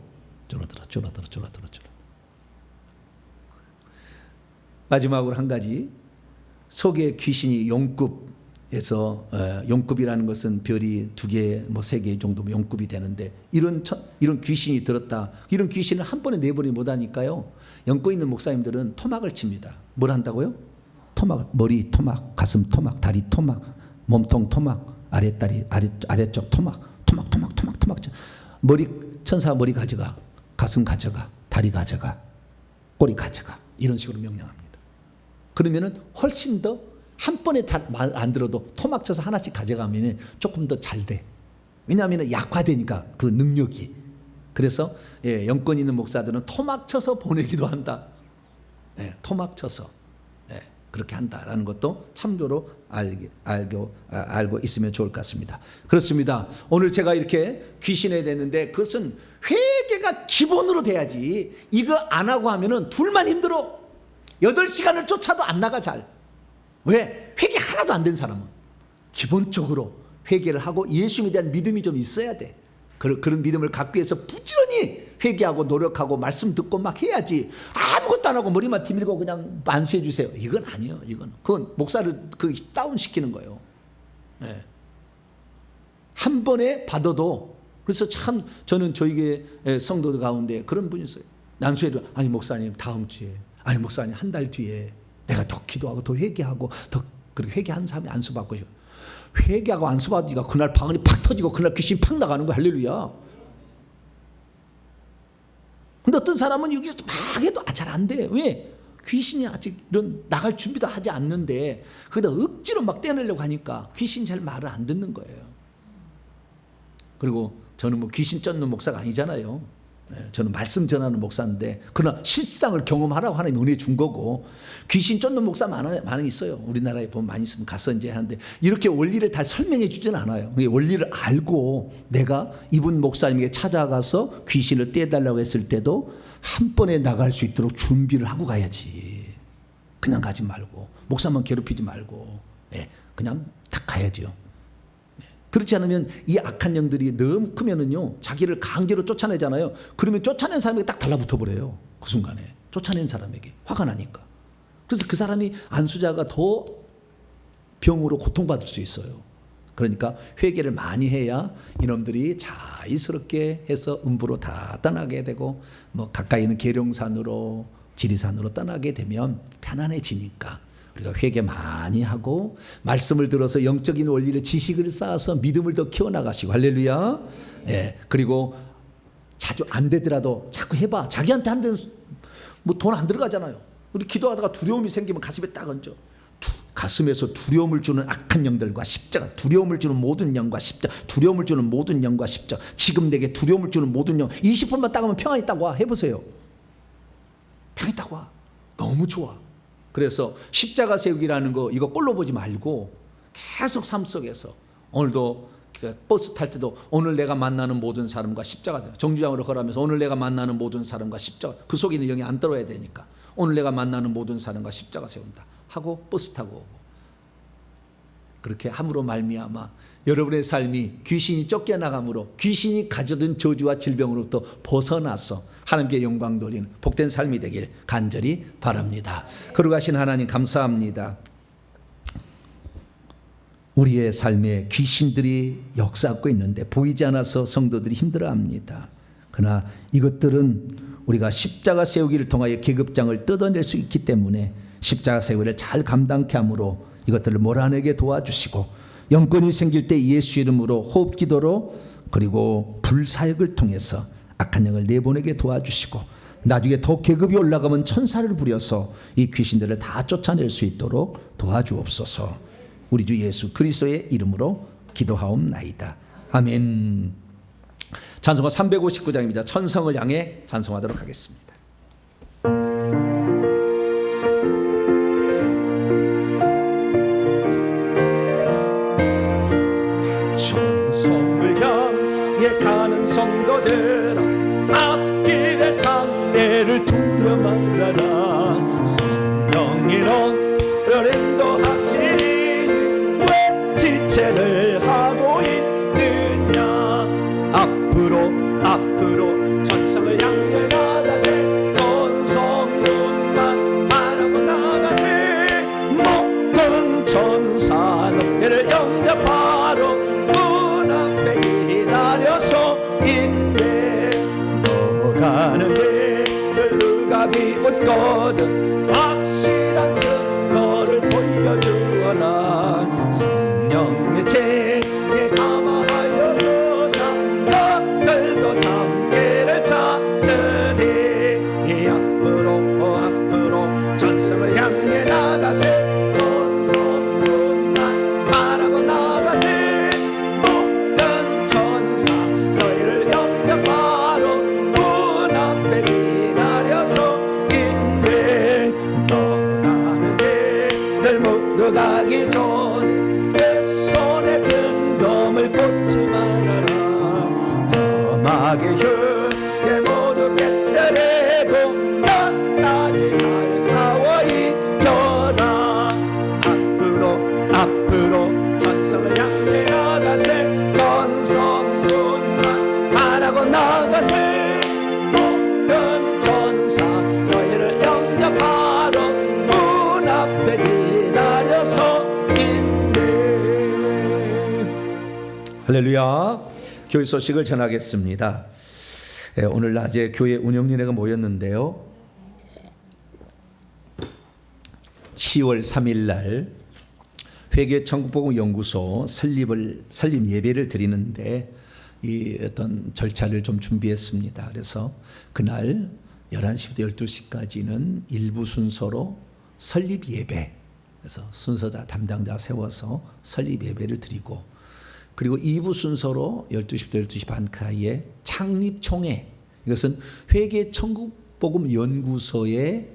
마지막으로 한 가지, 속에 귀신이 용급에서, 용급이라는 것은 별이 2개, 뭐 3개 정도 용급이 되는데, 이런 귀신이 들었다. 이런 귀신을 한 번에 내버리지 못하니까요, 연고 있는 목사님들은 토막을 칩니다. 뭘 한다고요? 토막, 머리 토막, 가슴 토막, 다리 토막, 몸통 토막, 아랫다리, 아래쪽 토막. 머리, 천사 머리 가져가, 가슴 가져가, 다리 가져가, 꼬리 가져가, 이런 식으로 명령합니다. 그러면은 훨씬 더 한 번에 말 안 들어도 토막 쳐서 하나씩 가져가면 조금 더 잘 돼. 왜냐하면 약화되니까 그 능력이. 그래서 영권 있는 목사들은 토막 쳐서 보내기도 한다. 토막 쳐서 그렇게 한다라는 것도 참조로 알고 있으면 좋을 것 같습니다. 그렇습니다. 오늘 제가 이렇게 귀신에 대했는데, 그것은 회개가 기본으로 돼야지. 이거 안 하고 하면은 둘만 힘들어. 8시간을 쫓아도 안 나가 잘. 왜? 회개 하나도 안 된 사람은 기본적으로 회개를 하고 예수님에 대한 믿음이 좀 있어야 돼. 그런 믿음을 갖기 위해서 부지런히 회개하고 노력하고 말씀 듣고 막 해야지. 아무것도 안 하고 머리만 디밀고 그냥 만수해 주세요. 이건 아니에요. 그건 목사를 다운시키는 거예요. 한 번에 받아도. 그래서 참 저는 저희 교회 성도들 가운데 그런 분이 있어요. 난수해도, 아니 목사님 다음 주에, 아니 목사님 한 달 뒤에 내가 더 기도하고 더 회개하고 더 그렇게 회개하는 사람이 안수받고, 회개하고 안수받으니까 그날 방언이 팍 터지고 그날 귀신이 팍 나가는 거. 할렐루야. 근데 어떤 사람은 여기서 막 해도 잘 안 돼. 왜? 귀신이 아직 이런 나갈 준비도 하지 않는데 거기다 억지로 막 떼내려고 하니까 귀신이 잘 말을 안 듣는 거예요. 그리고 저는 뭐 귀신 쫓는 목사가 아니잖아요. 저는 말씀 전하는 목사인데, 그러나 실상을 경험하라고 하나님이 은혜 준 거고, 귀신 쫓는 목사 많이 있어요. 우리나라에 보면 많이 있으면 가서 이제 하는데, 이렇게 원리를 다 설명해 주진 않아요. 원리를 알고 내가 이분 목사님에게 찾아가서 귀신을 떼달라고 했을 때도 한 번에 나갈 수 있도록 준비를 하고 가야지. 그냥 가지 말고, 목사만 괴롭히지 말고, 그냥 딱 가야죠. 그렇지 않으면 이 악한 영들이 너무 크면은요, 자기를 강제로 쫓아내잖아요. 그러면 쫓아낸 사람에게 딱 달라붙어 버려요. 그 순간에 쫓아낸 사람에게 화가 나니까. 그래서 그 사람이 안수자가 더 병으로 고통받을 수 있어요. 그러니까 회개를 많이 해야 이놈들이 자유스럽게 해서 음부로 다 떠나게 되고, 뭐 가까이 있는 계룡산으로, 지리산으로 떠나게 되면 편안해지니까 우리가 회개 많이 하고 말씀을 들어서 영적인 원리를 지식을 쌓아서 믿음을 더 키워나가시고, 할렐루야. 그리고 자주 안 되더라도 자꾸 해봐. 자기한테 안 되는, 뭐 돈 안 들어가잖아요. 우리 기도하다가 두려움이 생기면 가슴에 딱 얹어. 가슴에서 두려움을 주는 악한 영들과 십자가, 두려움을 주는 모든 영과 십자가, 두려움을 주는 모든 영과 십자가, 지금 내게 두려움을 주는 모든 영. 20분만 딱 하면 평안이 딱 와. 해보세요. 평안이 딱 와. 너무 좋아. 그래서 십자가 세우기라는 거, 이거 꼴로 보지 말고 계속 삶 속에서, 오늘도 버스 탈 때도 오늘 내가 만나는 모든 사람과 십자가 세워. 정류장으로 걸어가면서 오늘 내가 만나는 모든 사람과 십자가, 그 속에 있는 영이 안 떨어야 되니까 오늘 내가 만나는 모든 사람과 십자가 세운다 하고 버스 타고 오고, 그렇게 함으로 말미암아 여러분의 삶이 귀신이 쫓겨나감으로 귀신이 가져든 저주와 질병으로부터 벗어나서 하나님께 영광 돌리는 복된 삶이 되길 간절히 바랍니다. 거룩하신 하나님 감사합니다. 우리의 삶에 귀신들이 역사하고 있는데 보이지 않아서 성도들이 힘들어합니다. 그러나 이것들은 우리가 십자가 세우기를 통하여 계급장을 뜯어낼 수 있기 때문에 십자가 세우기를 잘 감당케 함으로 이것들을 몰아내게 도와주시고, 영권이 생길 때 예수 이름으로 호흡기도로 그리고 불사역을 통해서 악한 영을 내보내게 도와주시고, 나중에 더 계급이 올라가면 천사를 부려서 이 귀신들을 다 쫓아낼 수 있도록 도와주옵소서. 우리 주 예수 그리스도의 이름으로 기도하옵나이다. 아멘. 찬송가 359장입니다. 천성을 향해 찬송하도록 하겠습니다. 천성을 향해 가는 성도들아, 앞길에 장애를 두려 말아라. 성령이 너를 인도하시니 왜 지쳐 답이 웃거든 확실한 증거를 보여주어라. 성령의 제에 감화하여 주사 그들도 참기를 찾으리. 앞으로 전성을 향해 나가세. 전성문만 바라보 나가세. 모든 천사 너희를 영접하러 문 앞에 기다려서 있네. 너가는 길을 모두 가기 전에 내 손에 든 검을 꽂지 말아라. 저 마귀의 흉에 모두 깨뜨리고 끝까지 잘 싸워 이겨라. 앞으로 전성을 향해 나가세. 전성문만 바라고 나가세. 모든 천사 너희를 영접하러 문 앞에 기다려서 있네. 할렐루야. 교회 소식을 전하겠습니다. 오늘 낮에 교회 운영위원회가 모였는데요, 10월 3일 날 회계 천국복음 연구소 설립 예배를 드리는데 이 어떤 절차를 좀 준비했습니다. 그래서 그날 11시부터 12시까지는 일부 순서로 설립 예배, 그래서 순서자 담당자 세워서 설립 예배를 드리고, 그리고 2부 순서로 12시부터 12시 반까지에 창립 총회, 이것은 회계 천국복음 연구소의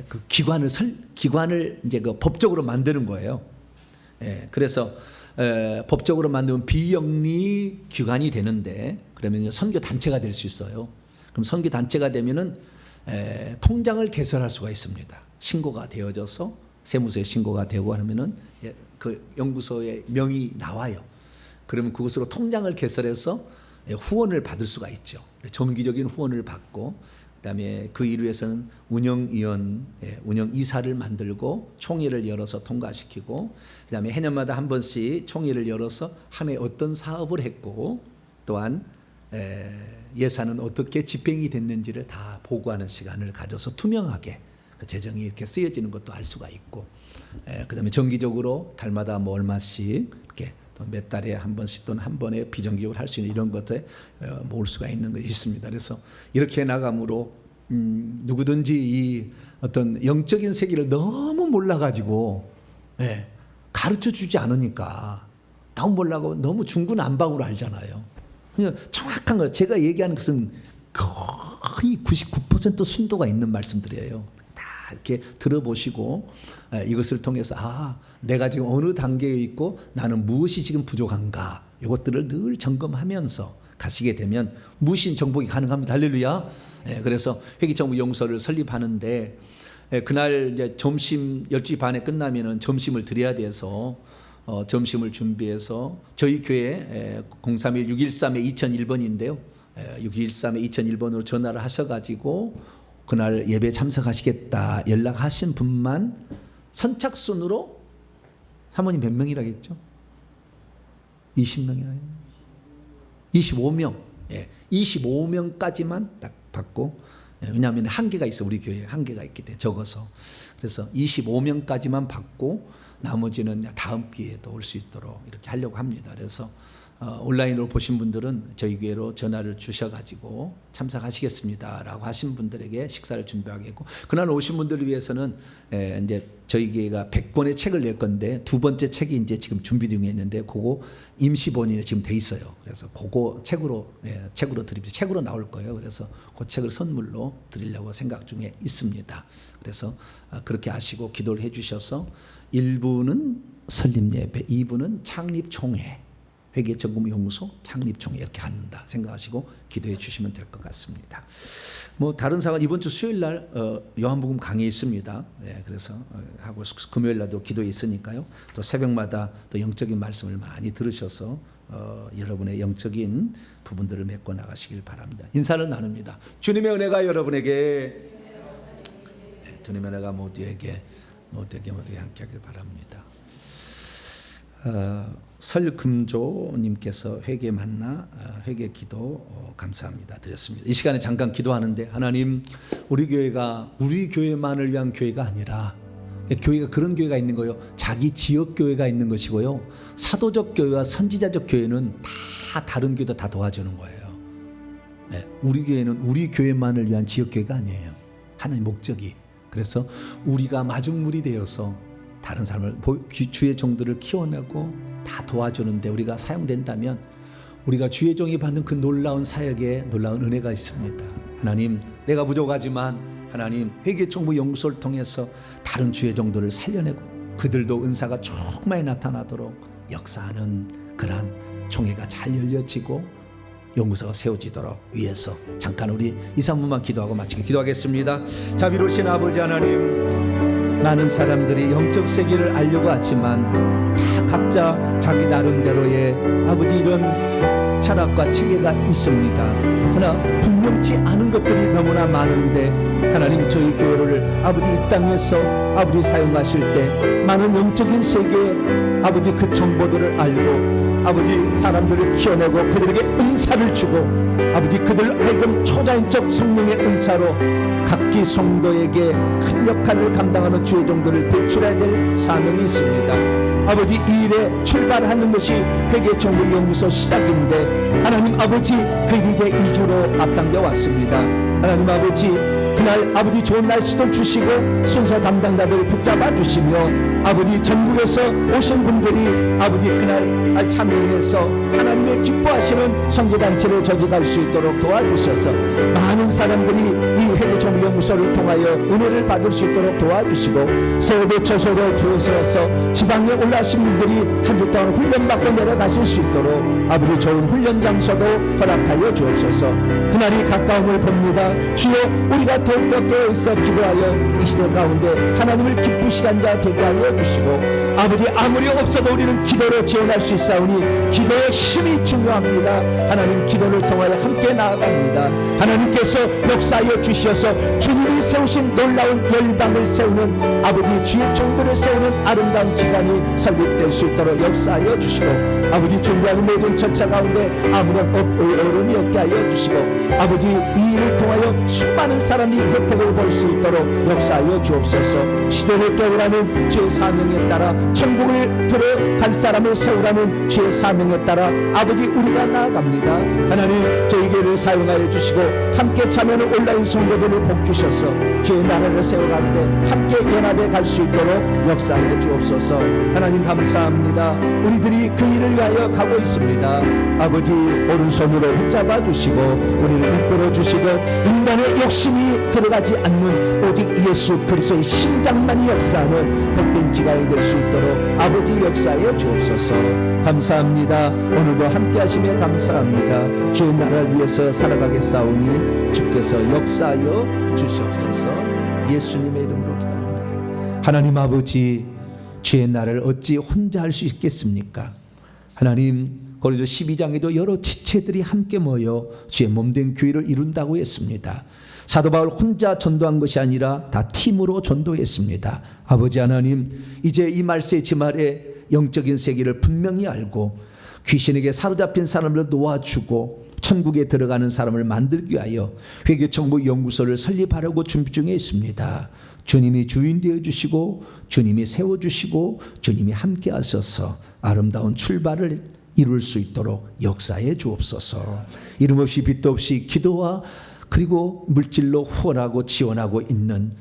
그 기관을 이제 그 법적으로 만드는 거예요. 그래서 법적으로 만들면 비영리 기관이 되는데, 그러면 선교 단체가 될 수 있어요. 그럼 선교 단체가 되면은 통장을 개설할 수가 있습니다. 신고가 되어져서 세무서에 신고가 되고 하면은 그 연구소의 명이 나와요. 그러면 그것으로 통장을 개설해서 후원을 받을 수가 있죠. 정기적인 후원을 받고, 그다음에 그 일을 위해서는 운영위원, 운영이사를 만들고 총회를 열어서 통과시키고, 그다음에 해년마다 한 번씩 총회를 열어서 한 해 어떤 사업을 했고, 또한 예산은 어떻게 집행이 됐는지를 다 보고하는 시간을 가져서 투명하게 그 재정이 이렇게 쓰여지는 것도 알 수가 있고, 그다음에 정기적으로 달마다 뭐 얼마씩 이렇게 또 몇 달에 한 번씩 또는 한 번에 비정기적으로 할 수 있는 이런 것에 모을 수가 있는 것이 있습니다. 그래서 이렇게 나감으로 누구든지 이 어떤 영적인 세계를 너무 몰라가지고 가르쳐 주지 않으니까 너무 몰라고 너무 중구난방으로 알잖아요. 그러니까 정확한 거, 제가 얘기하는 것은 거의 99% 순도가 있는 말씀들이에요. 다 이렇게 들어보시고 이것을 통해서 내가 지금 어느 단계에 있고 나는 무엇이 지금 부족한가, 이것들을 늘 점검하면서 가시게 되면 무신 정복이 가능합니다. 할렐루야. 그래서 회계정부 연구소를 설립하는데 그날 이제 점심 12시 반에 끝나면은 점심을 드려야 돼서 점심을 준비해서 저희 교회 031-613-2001번인데요. 613-2001번으로 전화를 하셔가지고 그날 예배 참석하시겠다 연락하신 분만 선착순으로, 사모님 몇 명이라겠죠? 20명이나 25명. 25명까지만 딱 받고, 왜냐하면 한계가 있어, 우리 교회에 한계가 있기 때문에 적어서. 그래서 25명까지만 받고 나머지는 다음 기회에도 올 수 있도록 이렇게 하려고 합니다. 그래서 온라인으로 보신 분들은 저희 교회로 전화를 주셔가지고 참석하시겠습니다라고 하신 분들에게 식사를 준비하겠고, 그날 오신 분들을 위해서는 이제 저희 교회가 100권의 책을 낼 건데 두 번째 책이 이제 지금 준비 중에 있는데 그거 임시본이 지금 돼 있어요. 그래서 그거 책으로 드립니다. 책으로 나올 거예요. 그래서 그 책을 선물로 드리려고 생각 중에 있습니다. 그래서 그렇게 아시고 기도를 해주셔서 1부는 설립 예배, 2부는 창립 총회, 회계정보연구소 창립총회 이렇게 갖는다 생각하시고 기도해 주시면 될 것 같습니다. 뭐 다른 사건 이번 주 수요일 날 요한복음 강의 있습니다. 그래서 하고 금요일 날도 기도에 있으니까요. 또 새벽마다 또 영적인 말씀을 많이 들으셔서 여러분의 영적인 부분들을 메꿔 나가시길 바랍니다. 인사를 나눕니다. 주님의 은혜가 여러분에게, 주님의 은혜가 모두에게 함께하길 바랍니다. 설금조님께서 회개 만나 회개 기도 감사합니다 드렸습니다. 이 시간에 잠깐 기도하는데, 하나님, 우리 교회가 우리 교회만을 위한 교회가 아니라 교회가 그런 교회가 있는 거요, 자기 지역 교회가 있는 것이고요, 사도적 교회와 선지자적 교회는 다 다른 교회도 다 도와주는 거예요. 네, 우리 교회는 우리 교회만을 위한 지역 교회가 아니에요. 하나님 목적이. 그래서 우리가 마중물이 되어서 다른 사람을, 주의 종들을 키워내고 다 도와주는데 우리가 사용된다면 우리가 주의 종이 받는 그 놀라운 사역에 놀라운 은혜가 있습니다. 하나님, 내가 부족하지만 하나님, 회개청부 연구소를 통해서 다른 주의 종들을 살려내고 그들도 은사가 정말 나타나도록 역사하는 그러한 총회가 잘 열려지고 연구소가 세워지도록 위해서 잠깐 우리 2, 3분만 기도하고 마치게 기도하겠습니다. 자비로우신 아버지 하나님, 많은 사람들이 영적 세계를 알려고 하지만 다 각자 자기 나름대로의 아버지 이런 철학과 체계가 있습니다. 그러나 분명치 않은 것들이 너무나 많은데 하나님, 저희 교회를 아버지 이 땅에서 아버지 사용하실 때 많은 영적인 세계에 아버지 그 정보들을 알고 아버지 사람들을 키워내고 그들에게 은사를 주고 아버지 그들 하여금 초자연적 성령의 은사로 각기 성도에게 큰 역할을 감당하는 주의 종들을 배출해야 될 사명이 있습니다. 아버지, 이 일에 출발하는 것이 회개청구연구소 시작인데 하나님 아버지, 그 일이 이제 2주로 앞당겨 왔습니다. 하나님 아버지, 그날 아버지 좋은 날씨도 주시고 순서 담당자들을 붙잡아 주시며 아버지 전국에서 오신 분들이 아버지 그날 참여해서 하나님의 기뻐하시는 선교단체를 조직할 수 있도록 도와주셔서 많은 사람들이 이 회개청구연구소를 통하여 은혜를 받을 수 있도록 도와주시고 세월의 초소를 주셔서 지방에 올라오신 분들이 한 주 동안 훈련받고 내려가실 수 있도록 아버지 좋은 훈련 장소도 허락하여 주옵소서. 그날이 가까움을 봅니다. 주여, 우리가 더욱더 깨어있어 기도하여 이 시대 가운데 하나님을 기쁘시게 한 자 되게 하여 주시고 아버지, 아무리 없어도 우리는 기도로 지원할 수 있사오니 기도의 힘이 중요합니다. 하나님, 기도를 통하여 함께 나아갑니다. 하나님께서 역사하여 주시어서 주님이 세우신 놀라운 열방을 세우는 아버지 주의 종들을 세우는 아름다운 기간이 설립될 수 있도록 역사하여 주시고 아버지 준비하는 모든 절차 가운데 아무런 어려움이 없게 하여 주시고 아버지 이 일을 통하여 수많은 사람이 혜택을 볼 수 있도록 역사하여 주옵소서. 시대를 깨우라는 주의 사명에 따라 천국을 들어갈 사람을 세우라는 주의 사명에 따라 아버지 우리가 나아갑니다. 하나님, 저희 교회를 사용하여 주시고 함께 참여하는 온라인 성도들을 복 주셔서 주의 나라를 세워가는데 함께 연합해 갈 수 있도록 역사하여 주옵소서. 하나님 감사합니다. 우리들이 그 일을 위하여 가고 있습니다. 아버지, 오른손으로 붙잡아 주시고 우리를 이끌어 주시고 인간의 욕심이 들어가지 않는 오직 예수 그리스도의 심장만이 역사하는 복된 기간이 될 수 있도록 아버지 역사해 주옵소서. 감사합니다. 오늘도 함께 하시며 감사합니다. 주의 나라를 위해서 살아가겠사오니 주께서 역사하여 주시옵소서. 예수님의 이름으로 기도합니다. 하나님 아버지, 주의 나라를 어찌 혼자 할 수 있겠습니까? 하나님, 고린도 12장에도 여러 지체들이 함께 모여 주의 몸된 교회를 이룬다고 했습니다. 사도 바울 혼자 전도한 것이 아니라 다 팀으로 전도했습니다. 아버지 하나님, 이제 이 말세의 지말에 영적인 세계를 분명히 알고 귀신에게 사로잡힌 사람을 놓아주고 천국에 들어가는 사람을 만들기 위하여 회개청구 연구소를 설립하려고 준비 중에 있습니다. 주님이 주인 되어 주시고 주님이 세워주시고 주님이 함께 하셔서 아름다운 출발을 이룰 수 있도록 역사해 주옵소서. 이름 없이 빛도 없이 기도와 그리고 물질로 후원하고 지원하고 있는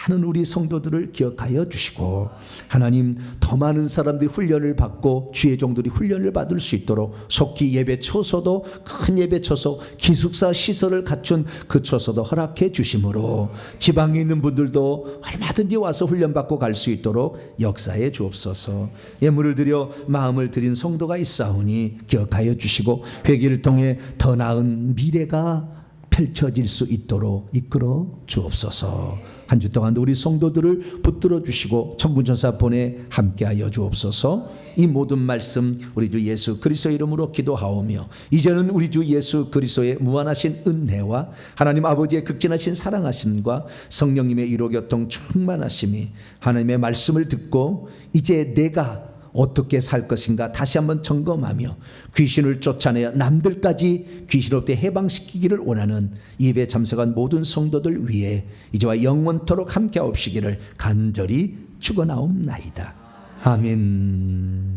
많은 우리 성도들을 기억하여 주시고 하나님, 더 많은 사람들이 훈련을 받고 주의 종들이 훈련을 받을 수 있도록 속히 예배 초소도 큰 예배 초소 기숙사 시설을 갖춘 그 초소도 허락해 주심으로 지방에 있는 분들도 얼마든지 와서 훈련받고 갈 수 있도록 역사해 주옵소서. 예물을 드려 마음을 드린 성도가 있사오니 기억하여 주시고 회개를 통해 더 나은 미래가 펼쳐질 수 있도록 이끌어 주옵소서. 한 주 동안도 우리 성도들을 붙들어 주시고 천군천사 보내 함께하여 주옵소서. 이 모든 말씀 우리 주 예수 그리스도의 이름으로 기도하오며 이제는 우리 주 예수 그리스도의 무한하신 은혜와 하나님 아버지의 극진하신 사랑하심과 성령님의 위로교통 충만하심이 하나님의 말씀을 듣고 이제 내가 어떻게 살 것인가 다시 한번 점검하며 귀신을 쫓아내어 남들까지 귀신으로부터 해방시키기를 원하는 예배에 참석한 모든 성도들 위해 이제와 영원토록 함께하옵시기를 간절히 축원하옵나이다. 아멘.